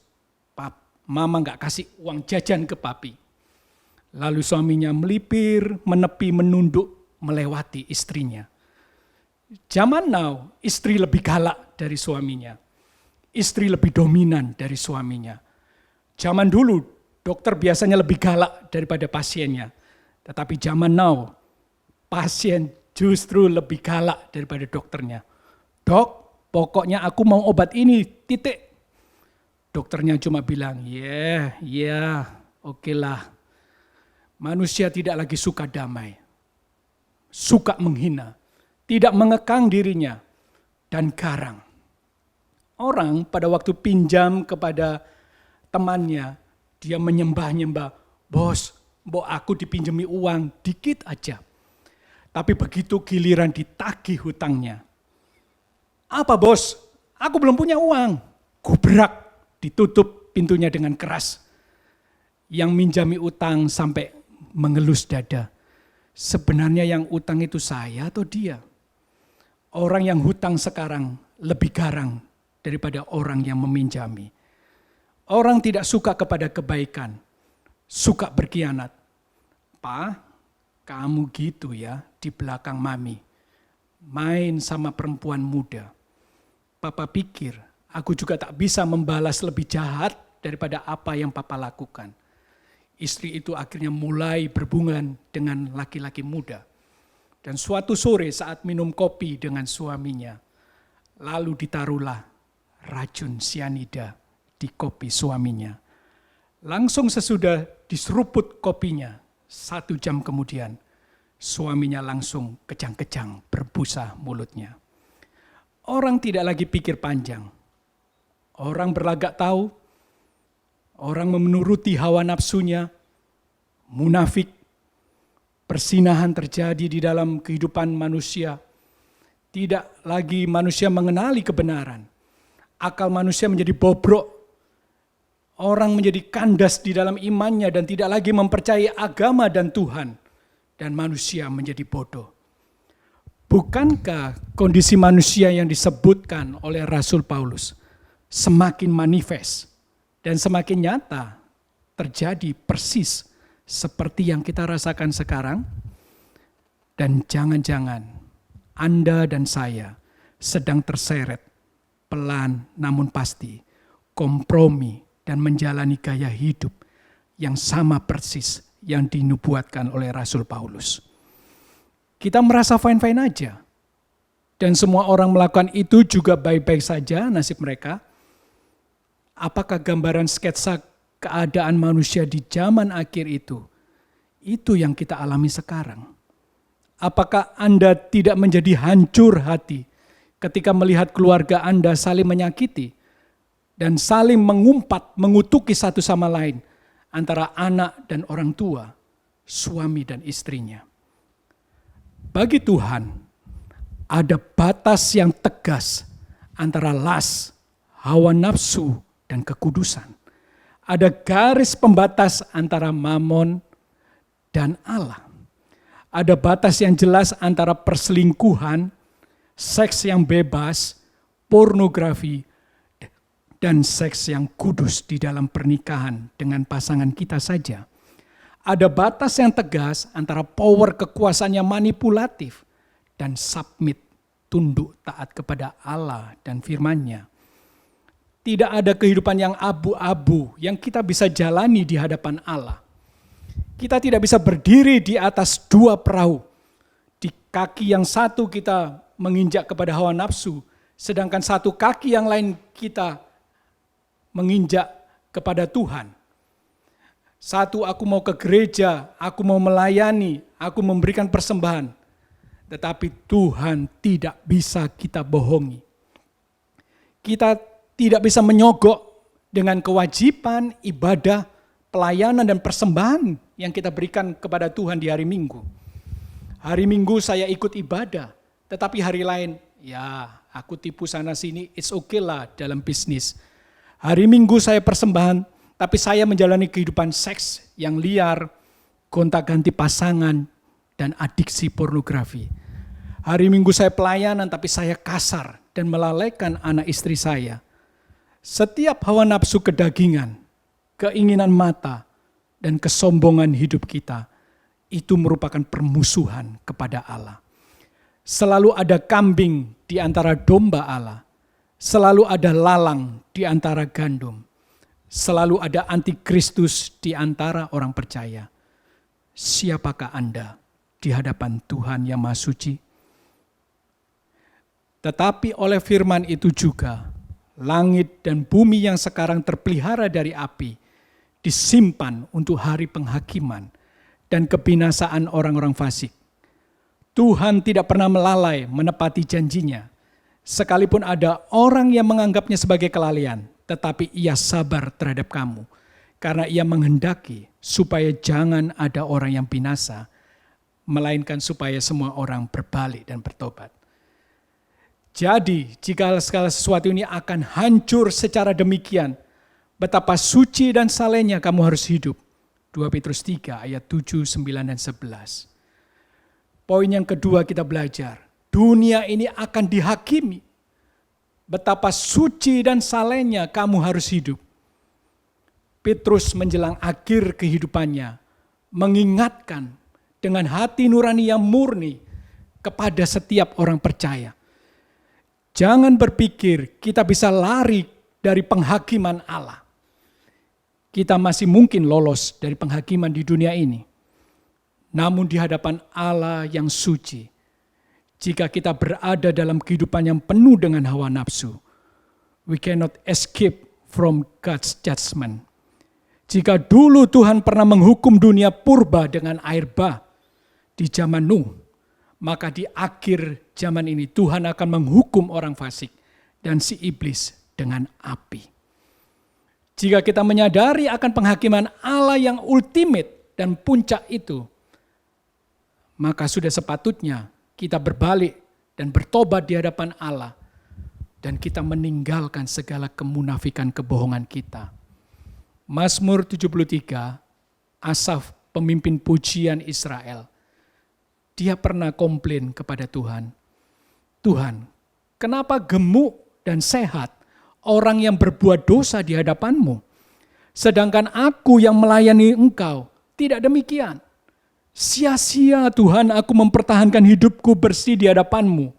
mama enggak kasih uang jajan ke papi." Lalu suaminya melipir, menepi, menunduk, melewati istrinya. Zaman now, istri lebih galak dari suaminya. Istri lebih dominan dari suaminya. Zaman dulu, dokter biasanya lebih galak daripada pasiennya. Tetapi zaman now, pasien justru lebih galak daripada dokternya. "Dok, pokoknya aku mau obat ini, titik." Dokternya cuma bilang, "Ya, oke lah." Manusia tidak lagi suka damai, suka menghina, tidak mengekang dirinya, dan garang. Orang pada waktu pinjam kepada temannya, dia menyembah-nyembah, "Bos, mbok aku dipinjemi uang dikit aja." Tapi begitu giliran ditagih hutangnya, "Apa bos? Aku belum punya uang." Gubrak, ditutup pintunya dengan keras. Yang minjami utang sampai mengelus dada. Sebenarnya yang utang itu saya atau dia? Orang yang hutang sekarang lebih garang daripada orang yang meminjami. Orang tidak suka kepada kebaikan, suka berkhianat. "Pa, kamu gitu ya di belakang mami, main sama perempuan muda. Papa pikir aku juga tak bisa membalas lebih jahat daripada apa yang papa lakukan." Istri itu akhirnya mulai berhubungan dengan laki-laki muda. Dan suatu sore saat minum kopi dengan suaminya, lalu ditaruhlah racun sianida di kopi suaminya. Langsung sesudah diseruput kopinya, 1 jam kemudian, suaminya langsung kejang-kejang berbusa mulutnya. Orang tidak lagi pikir panjang. Orang berlagak tahu, orang menuruti hawa nafsunya, munafik, persinahan terjadi di dalam kehidupan manusia. Tidak lagi manusia mengenali kebenaran. Akal manusia menjadi bobrok. Orang menjadi kandas di dalam imannya dan tidak lagi mempercayai agama dan Tuhan. Dan manusia menjadi bodoh. Bukankah kondisi manusia yang disebutkan oleh Rasul Paulus semakin manifest dan semakin nyata terjadi persis seperti yang kita rasakan sekarang? Dan jangan-jangan Anda dan saya sedang terseret pelan namun pasti kompromi dan menjalani gaya hidup yang sama persis yang dinubuatkan oleh Rasul Paulus. Kita merasa fine-fine aja. Dan semua orang melakukan itu juga baik-baik saja nasib mereka. Apakah gambaran sketsa keadaan manusia di zaman akhir itu yang kita alami sekarang? Apakah Anda tidak menjadi hancur hati ketika melihat keluarga Anda saling menyakiti dan saling mengumpat, mengutuki satu sama lain antara anak dan orang tua, suami dan istrinya? Bagi Tuhan, ada batas yang tegas antara las, hawa nafsu, dan kekudusan. Ada garis pembatas antara mamon dan Allah. Ada batas yang jelas antara perselingkuhan, seks yang bebas, pornografi, dan seks yang kudus di dalam pernikahan dengan pasangan kita saja. Ada batas yang tegas antara power kekuasaan yang manipulatif dan submit, tunduk taat kepada Allah dan firman-Nya. Tidak ada kehidupan yang abu-abu yang kita bisa jalani di hadapan Allah. Kita tidak bisa berdiri di atas dua perahu. Di kaki yang satu kita menginjak kepada hawa nafsu, sedangkan satu kaki yang lain kita menginjak kepada Tuhan. Satu, aku mau ke gereja, aku mau melayani, aku memberikan persembahan. Tetapi Tuhan tidak bisa kita bohongi. Kita tidak bisa menyogok dengan kewajiban, ibadah, pelayanan dan persembahan yang kita berikan kepada Tuhan di hari Minggu. Hari Minggu saya ikut ibadah, tetapi hari lain, ya aku tipu sana sini, it's okay lah dalam bisnis. Hari Minggu saya persembahan, tapi saya menjalani kehidupan seks yang liar, gonta-ganti pasangan, dan adiksi pornografi. Hari Minggu saya pelayanan, tapi saya kasar dan melalaikan anak istri saya. Setiap hawa nafsu kedagingan, keinginan mata, dan kesombongan hidup kita, itu merupakan permusuhan kepada Allah. Selalu ada kambing di antara domba Allah. Selalu ada lalang di antara gandum. Selalu ada antikristus di antara orang percaya. Siapakah Anda di hadapan Tuhan yang Maha Suci? Tetapi oleh firman itu juga, langit dan bumi yang sekarang terpelihara dari api, disimpan untuk hari penghakiman dan kebinasaan orang-orang fasik. Tuhan tidak pernah melalai menepati janjinya. Sekalipun ada orang yang menganggapnya sebagai kelalaian, tetapi ia sabar terhadap kamu. Karena ia menghendaki supaya jangan ada orang yang binasa, melainkan supaya semua orang berbalik dan bertobat. Jadi, jika segala sesuatu ini akan hancur secara demikian, betapa suci dan salehnya kamu harus hidup. 2 Petrus 3 ayat 7, 9, dan 11. Poin yang kedua kita belajar, dunia ini akan dihakimi. Betapa suci dan salehnya kamu harus hidup. Petrus menjelang akhir kehidupannya, mengingatkan dengan hati nurani yang murni kepada setiap orang percaya. Jangan berpikir kita bisa lari dari penghakiman Allah. Kita masih mungkin lolos dari penghakiman di dunia ini. Namun di hadapan Allah yang suci, jika kita berada dalam kehidupan yang penuh dengan hawa nafsu, we cannot escape from God's judgment. Jika dulu Tuhan pernah menghukum dunia purba dengan air bah di zaman Nuh, maka di akhir zaman ini Tuhan akan menghukum orang fasik dan si iblis dengan api. Jika kita menyadari akan penghakiman Allah yang ultimate dan puncak itu, maka sudah sepatutnya kita berbalik dan bertobat di hadapan Allah dan kita meninggalkan segala kemunafikan kebohongan kita. Mazmur 73, Asaf pemimpin pujian Israel, dia pernah komplain kepada Tuhan, Tuhan, kenapa gemuk dan sehat orang yang berbuat dosa di hadapan-Mu, sedangkan aku yang melayani Engkau tidak demikian. Sia-sia Tuhan aku mempertahankan hidupku bersih di hadapan-Mu.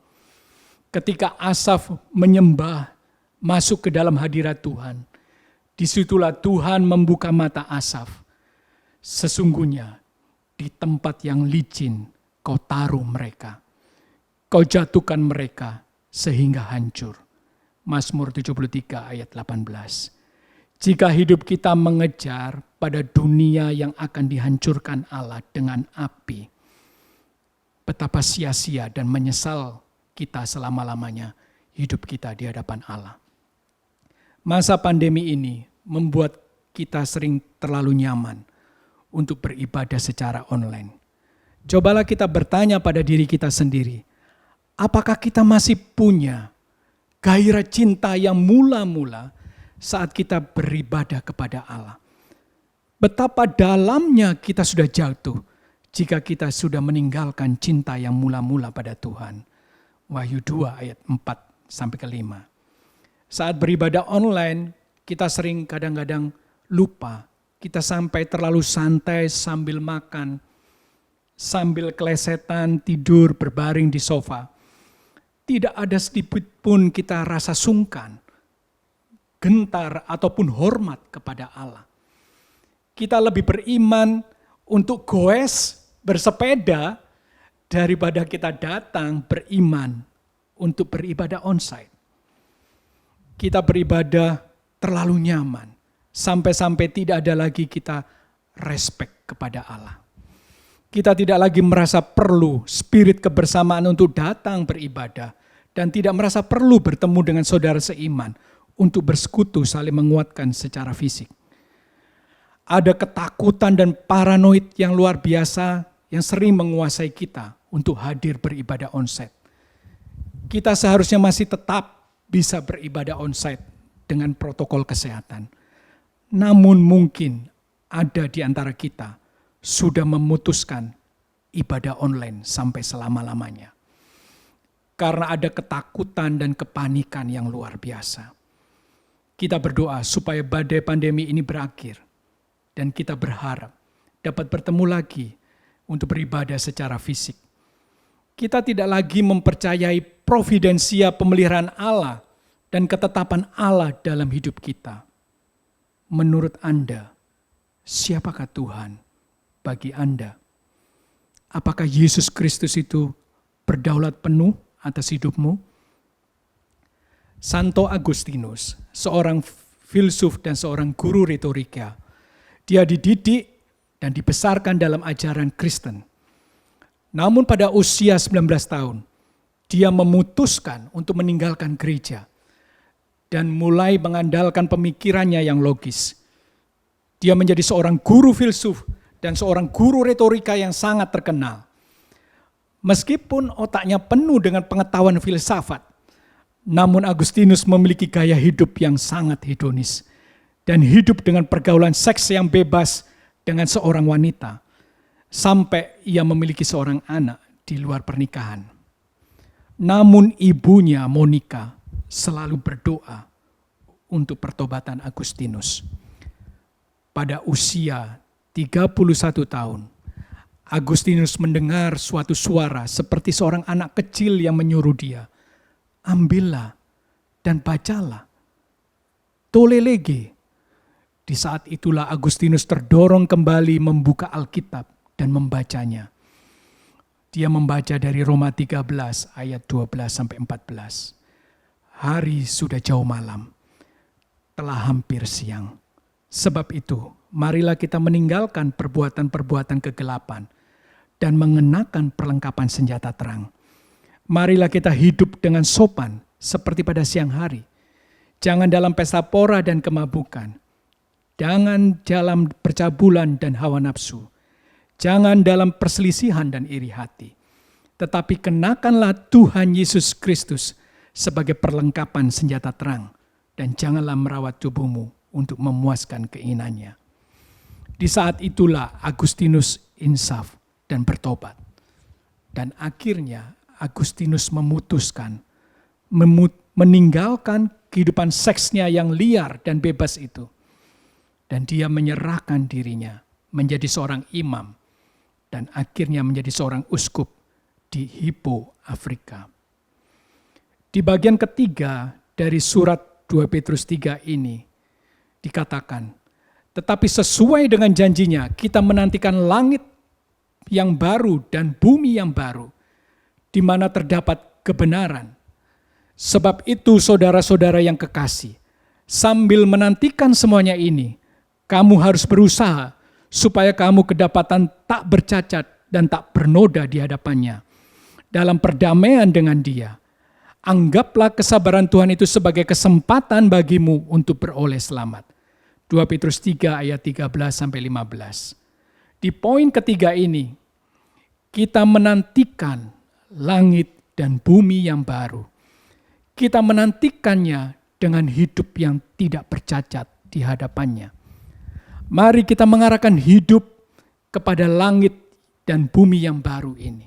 Ketika Asaf menyembah, masuk ke dalam hadirat Tuhan, disitulah Tuhan membuka mata Asaf. Sesungguhnya di tempat yang licin kau taruh mereka. Kau jatuhkan mereka sehingga hancur. Mazmur 73 ayat 18. Jika hidup kita mengejar pada dunia yang akan dihancurkan Allah dengan api, betapa sia-sia dan menyesal kita selama-lamanya hidup kita di hadapan Allah. Masa pandemi ini membuat kita sering terlalu nyaman untuk beribadah secara online. Cobalah kita bertanya pada diri kita sendiri, apakah kita masih punya gairah cinta yang mula-mula saat kita beribadah kepada Allah? Betapa dalamnya kita sudah jatuh jika kita sudah meninggalkan cinta yang mula-mula pada Tuhan. Wahyu 2 ayat 4-5. Saat beribadah online, kita sering kadang-kadang lupa. Kita sampai terlalu santai sambil makan, sambil kelesetan, tidur, berbaring di sofa. Tidak ada sedikit pun kita rasa sungkan, gentar, ataupun hormat kepada Allah. Kita lebih beriman untuk goes bersepeda daripada kita datang beriman untuk beribadah onsite. Kita beribadah terlalu nyaman, sampai-sampai tidak ada lagi kita respect kepada Allah. Kita tidak lagi merasa perlu spirit kebersamaan untuk datang beribadah dan tidak merasa perlu bertemu dengan saudara seiman untuk bersekutu saling menguatkan secara fisik. Ada ketakutan dan paranoid yang luar biasa yang sering menguasai kita untuk hadir beribadah onsite. Kita seharusnya masih tetap bisa beribadah onsite dengan protokol kesehatan. Namun mungkin ada di antara kita sudah memutuskan ibadah online sampai selama-lamanya. Karena ada ketakutan dan kepanikan yang luar biasa. Kita berdoa supaya badai pandemi ini berakhir. Dan kita berharap dapat bertemu lagi untuk beribadah secara fisik. Kita tidak lagi mempercayai providensia pemeliharaan Allah dan ketetapan Allah dalam hidup kita. Menurut Anda, siapakah Tuhan bagi Anda? Apakah Yesus Kristus itu berdaulat penuh atas hidupmu? Santo Agustinus, seorang filsuf dan seorang guru retorika, dia dididik dan dibesarkan dalam ajaran Kristen. Namun pada usia 19 tahun, dia memutuskan untuk meninggalkan gereja dan mulai mengandalkan pemikirannya yang logis. Dia menjadi seorang guru filsuf dan seorang guru retorika yang sangat terkenal. Meskipun otaknya penuh dengan pengetahuan filsafat, namun Agustinus memiliki gaya hidup yang sangat hedonis dan hidup dengan pergaulan seks yang bebas dengan seorang wanita, sampai ia memiliki seorang anak di luar pernikahan. Namun ibunya Monica selalu berdoa untuk pertobatan Agustinus. Pada usia 31 tahun, Agustinus mendengar suatu suara seperti seorang anak kecil yang menyuruh dia, ambillah dan bacalah. Tole lege. Di saat itulah Agustinus terdorong kembali membuka Alkitab dan membacanya. Dia membaca dari Roma 13 ayat 12 sampai 14. Hari sudah jauh malam, telah hampir siang. Sebab itu, marilah kita meninggalkan perbuatan-perbuatan kegelapan dan mengenakan perlengkapan senjata terang. Marilah kita hidup dengan sopan seperti pada siang hari. Jangan dalam pesta pora dan kemabukan. Jangan dalam percabulan dan hawa nafsu. Jangan dalam perselisihan dan iri hati. Tetapi kenakanlah Tuhan Yesus Kristus sebagai perlengkapan senjata terang. Dan janganlah merawat tubuhmu untuk memuaskan keinginannya. Di saat itulah Agustinus insaf dan bertobat. Dan akhirnya Agustinus memutuskan meninggalkan kehidupan seksnya yang liar dan bebas itu. Dan dia menyerahkan dirinya menjadi seorang imam dan akhirnya menjadi seorang uskup di Hippo, Afrika. Di bagian ketiga dari surat 2 Petrus 3 ini dikatakan, tetapi sesuai dengan janjinya kita menantikan langit yang baru dan bumi yang baru di mana terdapat kebenaran. Sebab itu saudara-saudara yang kekasih, sambil menantikan semuanya ini, kamu harus berusaha supaya kamu kedapatan tak bercacat dan tak bernoda di hadapannya. Dalam perdamaian dengan Dia, anggaplah kesabaran Tuhan itu sebagai kesempatan bagimu untuk beroleh selamat. 2 Petrus 3 ayat 13-15. Di poin ketiga ini, kita menantikan langit dan bumi yang baru. Kita menantikannya dengan hidup yang tidak bercacat di hadapannya. Mari kita mengarahkan hidup kepada langit dan bumi yang baru ini.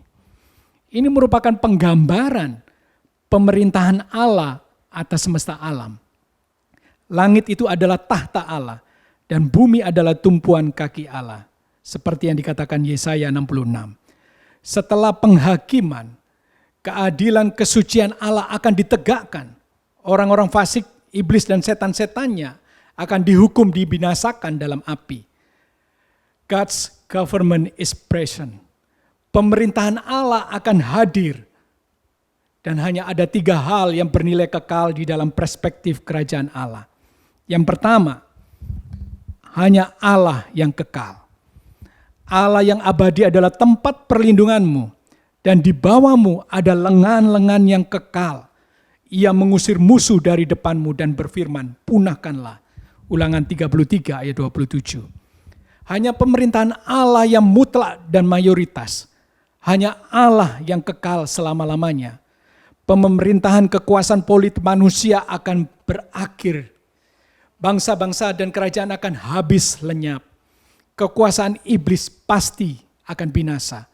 Ini merupakan penggambaran pemerintahan Allah atas semesta alam. Langit itu adalah tahta Allah dan bumi adalah tumpuan kaki Allah. Seperti yang dikatakan Yesaya 66. Setelah penghakiman, keadilan kesucian Allah akan ditegakkan. Orang-orang fasik, iblis dan setan-setannya akan dihukum dibinasakan dalam api. God's government is present. Pemerintahan Allah akan hadir. Dan hanya ada 3 hal yang bernilai kekal di dalam perspektif kerajaan Allah. Yang pertama, hanya Allah yang kekal. Allah yang abadi adalah tempat perlindunganmu. Dan di bawahmu ada lengan-lengan yang kekal. Ia mengusir musuh dari depanmu dan berfirman, punahkanlah. Ulangan 33 ayat 27. Hanya pemerintahan Allah yang mutlak dan mayoritas. Hanya Allah yang kekal selama-lamanya. Pemerintahan kekuasaan politik manusia akan berakhir. Bangsa-bangsa dan kerajaan akan habis lenyap. Kekuasaan iblis pasti akan binasa.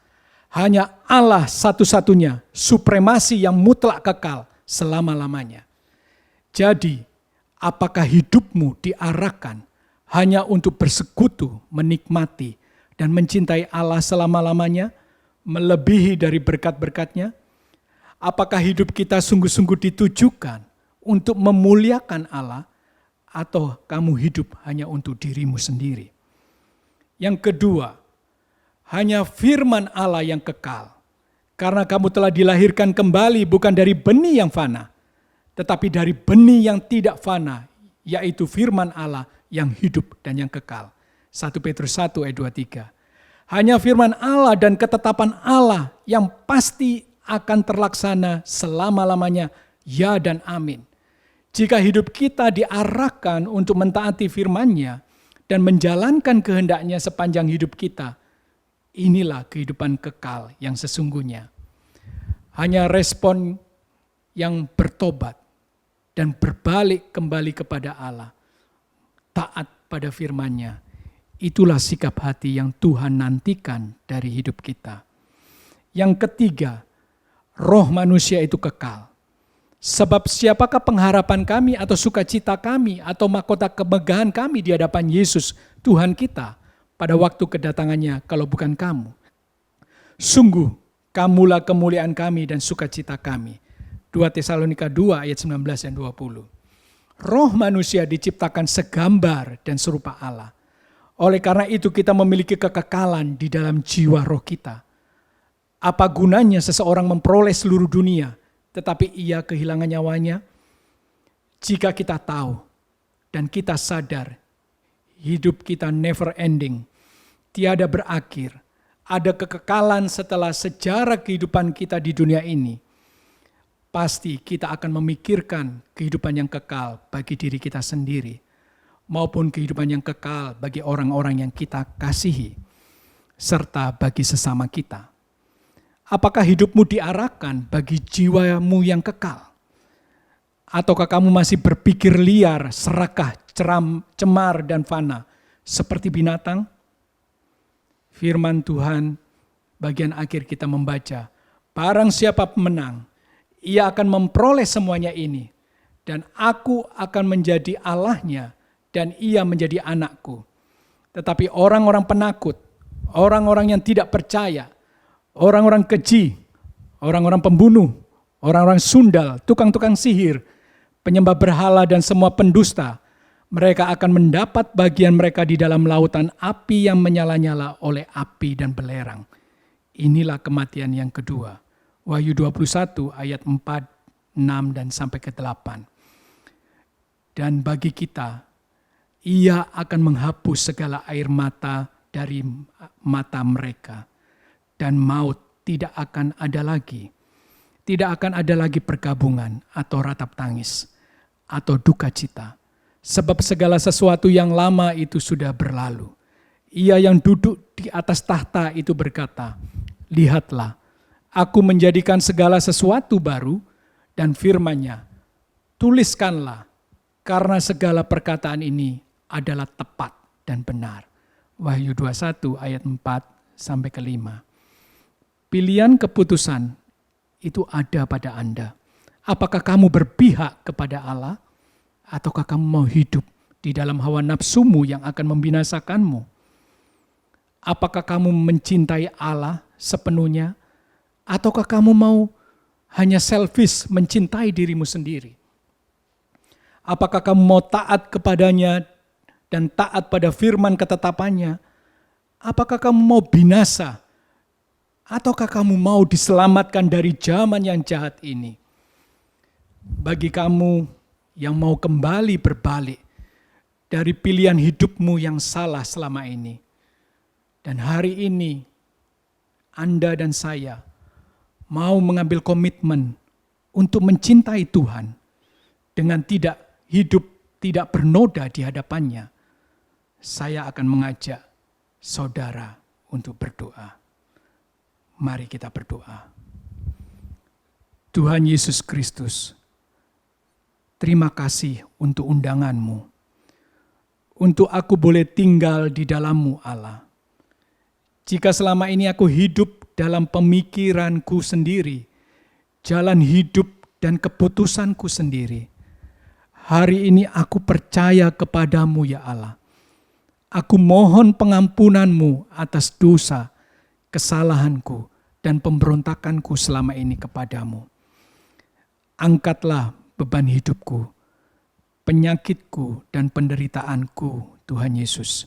Hanya Allah satu-satunya, supremasi yang mutlak kekal selama-lamanya. Jadi, apakah hidupmu diarahkan hanya untuk bersekutu, menikmati, dan mencintai Allah selama-lamanya, melebihi dari berkat-berkatnya? Apakah hidup kita sungguh-sungguh ditujukan untuk memuliakan Allah, atau kamu hidup hanya untuk dirimu sendiri? Yang kedua, hanya firman Allah yang kekal. Karena kamu telah dilahirkan kembali bukan dari benih yang fana, tetapi dari benih yang tidak fana, yaitu firman Allah yang hidup dan yang kekal. 1 Petrus 1 ayat 23. Hanya firman Allah dan ketetapan Allah yang pasti akan terlaksana selama-lamanya, ya dan amin. Jika hidup kita diarahkan untuk mentaati firman-Nya dan menjalankan kehendak-Nya sepanjang hidup kita, inilah kehidupan kekal yang sesungguhnya. Hanya respon yang bertobat dan berbalik kembali kepada Allah, taat pada firman-Nya, itulah sikap hati yang Tuhan nantikan dari hidup kita. Yang ketiga, roh manusia itu kekal. Sebab siapakah pengharapan kami atau sukacita kami atau mahkota kemegahan kami di hadapan Yesus Tuhan kita pada waktu kedatangannya kalau bukan kamu? Sungguh kamulah kemuliaan kami dan sukacita kami. 2 Tesalonika 2 ayat 19 dan 20. Roh manusia diciptakan segambar dan serupa Allah. Oleh karena itu kita memiliki kekekalan di dalam jiwa roh kita. Apa gunanya seseorang memperoleh seluruh dunia, tetapi ia kehilangan nyawanya? Jika kita tahu dan kita sadar, hidup kita never ending, tiada berakhir, ada kekekalan setelah sejarah kehidupan kita di dunia ini, pasti kita akan memikirkan kehidupan yang kekal bagi diri kita sendiri, maupun kehidupan yang kekal bagi orang-orang yang kita kasihi, serta bagi sesama kita. Apakah hidupmu diarahkan bagi jiwamu yang kekal? Ataukah kamu masih berpikir liar, serakah, cemar, dan fana, seperti binatang? Firman Tuhan, bagian akhir kita membaca, barang siapa pemenang, ia akan memperoleh semuanya ini, dan aku akan menjadi Allahnya, dan ia menjadi anakku. Tetapi orang-orang penakut, orang-orang yang tidak percaya, orang-orang keji, orang-orang pembunuh, orang-orang sundal, tukang-tukang sihir, penyembah berhala dan semua pendusta, mereka akan mendapat bagian mereka di dalam lautan api yang menyala-nyala oleh api dan belerang. Inilah kematian yang kedua. Wahyu 21 ayat 4, 6 dan sampai ke 8. Dan bagi kita, ia akan menghapus segala air mata dari mata mereka. Dan maut tidak akan ada lagi. Tidak akan ada lagi perkabungan atau ratap tangis atau duka cita. Sebab segala sesuatu yang lama itu sudah berlalu. Ia yang duduk di atas tahta itu berkata, lihatlah, aku menjadikan segala sesuatu baru, dan firman-Nya, tuliskanlah, karena segala perkataan ini adalah tepat dan benar. Wahyu 21 ayat 4 sampai ke 5. Pilihan keputusan itu ada pada Anda. Apakah kamu berpihak kepada Allah, ataukah kamu mau hidup di dalam hawa nafsumu yang akan membinasakanmu? Apakah kamu mencintai Allah sepenuhnya, ataukah kamu mau hanya selfish mencintai dirimu sendiri? Apakah kamu mau taat kepadanya dan taat pada firman ketetapannya, Apakah kamu mau binasa? Ataukah kamu mau diselamatkan dari zaman yang jahat ini? Bagi kamu yang mau kembali berbalik dari pilihan hidupmu yang salah selama ini. Dan hari ini Anda dan saya mau mengambil komitmen untuk mencintai Tuhan dengan hidup tidak bernoda di hadapannya. Saya akan mengajak saudara untuk berdoa. Mari kita berdoa. Tuhan Yesus Kristus, terima kasih untuk undangan-Mu. Untuk aku boleh tinggal di dalam-Mu Allah. Jika selama ini aku hidup dalam pemikiranku sendiri, jalan hidup dan keputusanku sendiri, hari ini aku percaya kepadamu ya Allah. Aku mohon pengampunan-Mu atas dosa, kesalahanku, dan pemberontakanku selama ini kepadamu. Angkatlah beban hidupku, penyakitku, dan penderitaanku, Tuhan Yesus.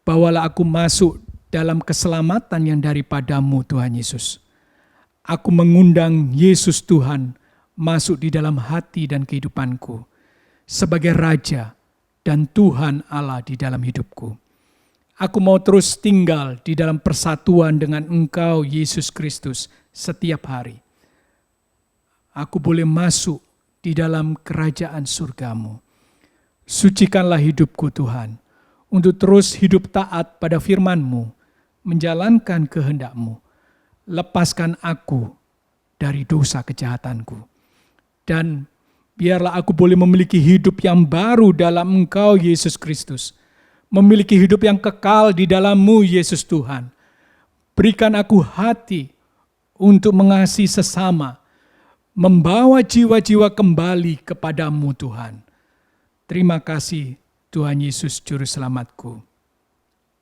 Bawalah aku masuk dalam keselamatan yang daripadamu, Tuhan Yesus. Aku mengundang Yesus Tuhan masuk di dalam hati dan kehidupanku sebagai Raja dan Tuhan Allah di dalam hidupku. Aku mau terus tinggal di dalam persatuan dengan Engkau, Yesus Kristus, setiap hari. Aku boleh masuk di dalam kerajaan surga-Mu. Sucikanlah hidupku Tuhan, untuk terus hidup taat pada firman-Mu, menjalankan kehendak-Mu. Lepaskan aku dari dosa kejahatanku. Dan biarlah aku boleh memiliki hidup yang baru dalam Engkau, Yesus Kristus. Memiliki hidup yang kekal di dalam-Mu, Yesus Tuhan. Berikan aku hati untuk mengasihi sesama, membawa jiwa-jiwa kembali kepadamu Tuhan. Terima kasih Tuhan Yesus Juru Selamatku.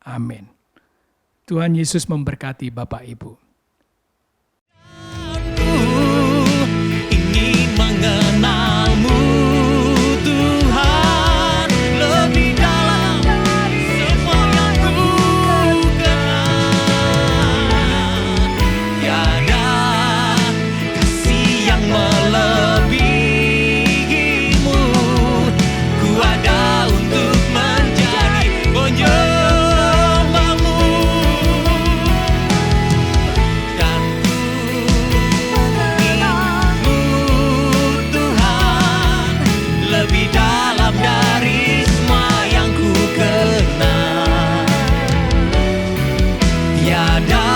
Amin. Tuhan Yesus memberkati Bapak Ibu. Ingin mengenalmu Tuhan lebih dalam semua yang ku kenal. Tiada kasih yang melebihimu. Ku ada untuk menjadi penyembahmu. Dan ku ingin Tuhan lebih dalam dari semua yang ku kenal. Tiada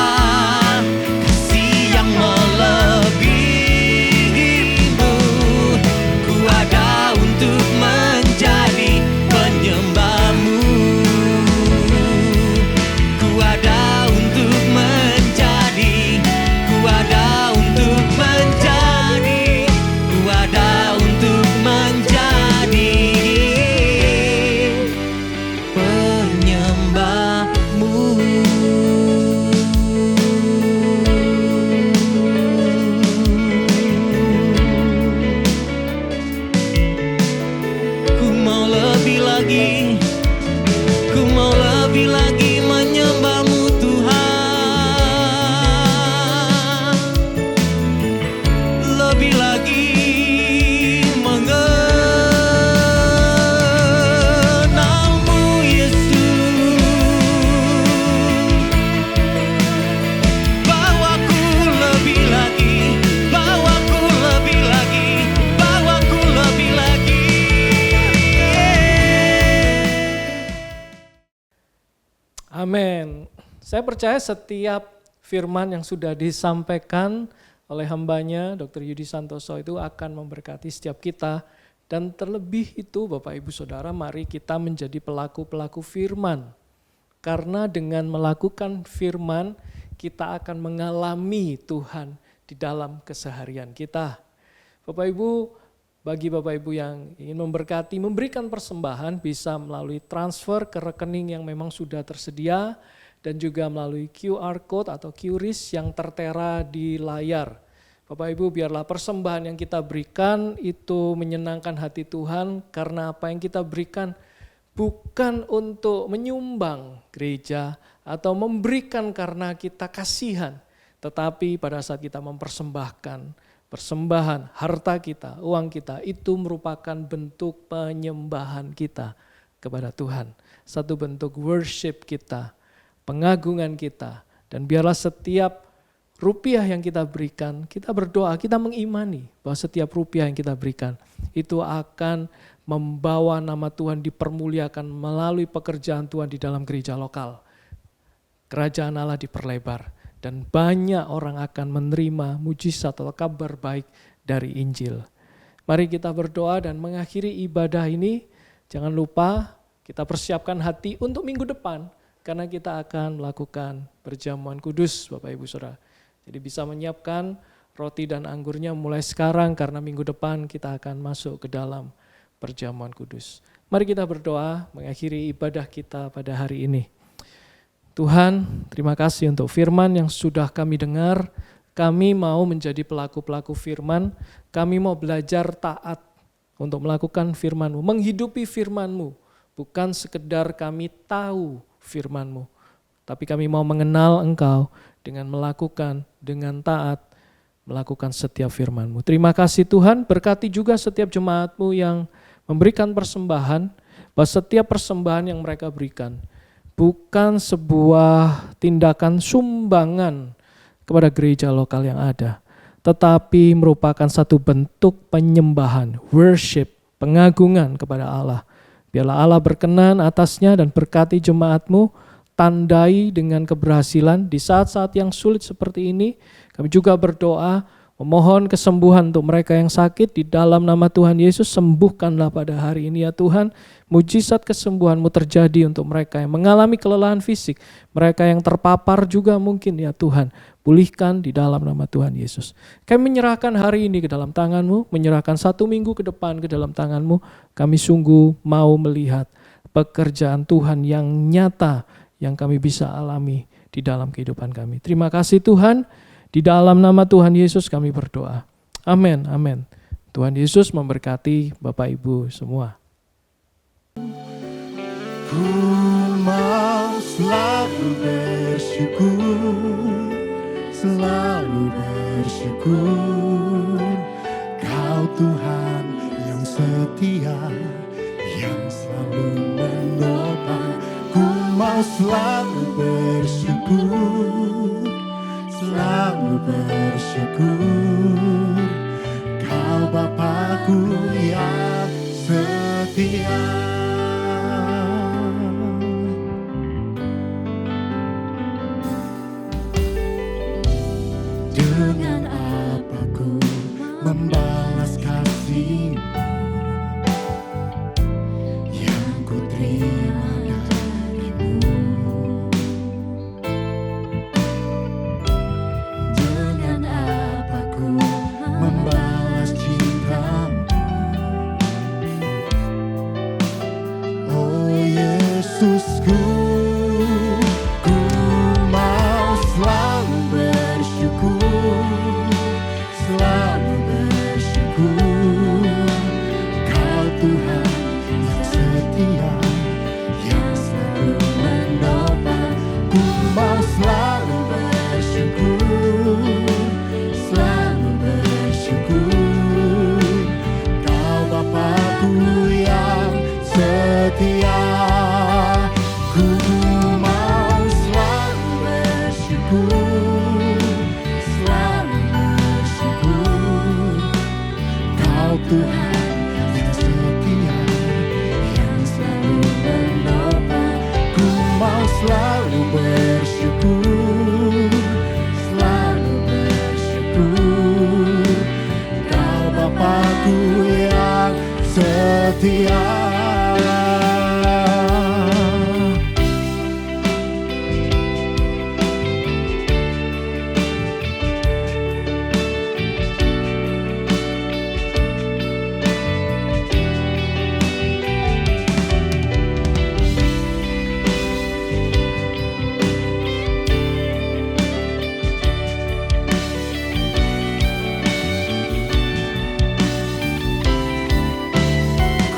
kasih yang melebihimu. Ku ada untuk menjadi penyembahmu. Ku ada untuk menjadi, ku ada untuk menjadi, ku ada untuk menjadi penyembahmu. Ku mau lebih lagi, ku mau lebih lagi menyembahmu Tuhan. Lebih lagi mengenalmu Yesus. Bawaku lebih lagi, bawaku lebih lagi, bawaku lebih lagi. Amin. Saya percaya setiap firman yang sudah disampaikan oleh hambanya Dr. Yudi Santoso itu akan memberkati setiap kita. Dan terlebih itu Bapak Ibu Saudara, mari kita menjadi pelaku-pelaku firman. Karena dengan melakukan firman, kita akan mengalami Tuhan di dalam keseharian kita. Bapak Ibu, bagi Bapak Ibu yang ingin memberkati, memberikan persembahan bisa melalui transfer ke rekening yang memang sudah tersedia dan juga melalui QR Code atau QRIS yang tertera di layar. Bapak Ibu, biarlah persembahan yang kita berikan itu menyenangkan hati Tuhan karena apa yang kita berikan bukan untuk menyumbang gereja atau memberikan karena kita kasihan. Tetapi pada saat kita mempersembahkan persembahan, harta kita, uang kita, itu merupakan bentuk penyembahan kita kepada Tuhan. Satu bentuk worship kita, pengagungan kita. Dan biarlah setiap rupiah yang kita berikan, kita berdoa, kita mengimani bahwa setiap rupiah yang kita berikan itu akan membawa nama Tuhan dipermuliakan melalui pekerjaan Tuhan di dalam gereja lokal. Kerajaan Allah diperlebar dan banyak orang akan menerima mujizat atau kabar baik dari Injil. Mari kita berdoa dan mengakhiri ibadah ini. Jangan lupa kita persiapkan hati untuk minggu depan karena kita akan melakukan perjamuan kudus, Bapak Ibu Saudara. Jadi bisa menyiapkan roti dan anggurnya mulai sekarang karena minggu depan kita akan masuk ke dalam perjamuan kudus. Mari kita berdoa mengakhiri ibadah kita pada hari ini. Tuhan, terima kasih untuk firman yang sudah kami dengar. Kami mau menjadi pelaku-pelaku firman. Kami mau belajar taat untuk melakukan firman-Mu, menghidupi firman-Mu. Bukan sekedar kami tahu firman-Mu, tapi kami mau mengenal Engkau dengan melakukan, dengan taat, melakukan setiap firman-Mu. Terima kasih Tuhan, berkati juga setiap jemaat-Mu yang memberikan persembahan, bahwa setiap persembahan yang mereka berikan bukan sebuah tindakan sumbangan kepada gereja lokal yang ada, tetapi merupakan satu bentuk penyembahan, worship, pengagungan kepada Allah. Biarlah Allah berkenan atasnya dan berkati jemaat-Mu, tandai dengan keberhasilan di saat-saat yang sulit seperti ini. Kami juga berdoa, memohon kesembuhan untuk mereka yang sakit di dalam nama Tuhan Yesus. Sembuhkanlah pada hari ini ya Tuhan. Mujizat kesembuhan-Mu terjadi untuk mereka yang mengalami kelelahan fisik. Mereka yang terpapar juga mungkin ya Tuhan. Pulihkan di dalam nama Tuhan Yesus. Kami menyerahkan hari ini ke dalam tangan-Mu. Menyerahkan 1 minggu ke depan ke dalam tangan-Mu. Kami sungguh mau melihat pekerjaan Tuhan yang nyata yang kami bisa alami di dalam kehidupan kami. Terima kasih Tuhan. Di dalam nama Tuhan Yesus kami berdoa. Amin, amin. Tuhan Yesus memberkati Bapak Ibu semua. Ku mau selalu bersyukur, selalu bersyukur. Kau Tuhan yang setia, yang selalu menopang. Ku mau selalu bersyukur, selalu bersyukur. Kau Bapa-Ku yang setia. Dengan apa ku membalas kasih-Mu yang ku terima dari-Mu? Dengan apa ku membalas cinta-Mu? Oh Yesusku, ku mau selalu bersyukur, selalu bersyukur. Kau Tuhan yang setia, yang selalu menopang. Ku mau selalu bersyukur, selalu bersyukur. Kau Bapa-Ku yang setia. Ku mau selalu bersyukur, selalu bersyukur. Kau Tuhan yang setia, yang selalu menopang. Ku mau selalu bersyukur, selalu bersyukur. Kau Bapa-Ku yang setia.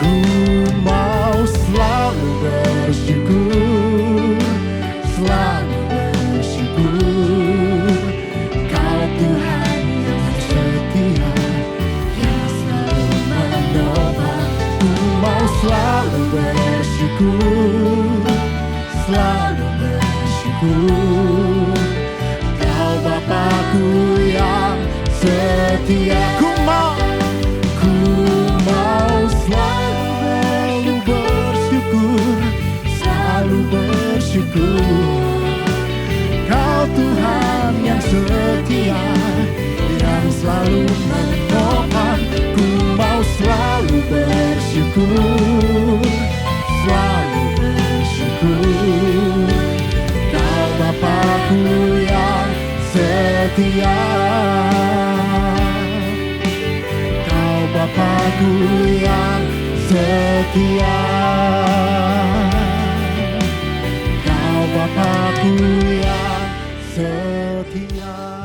Ku setia. Ku mau selalu bersyukur, selalu bersyukur. Kau Tuhan yang setia, yang selalu menopang. Ku mau selalu bersyukur, selalu bersyukur. Kau Bapa-Ku yang setia, Kau Bapa-Ku yang setia, Kau Bapa-Ku yang setia.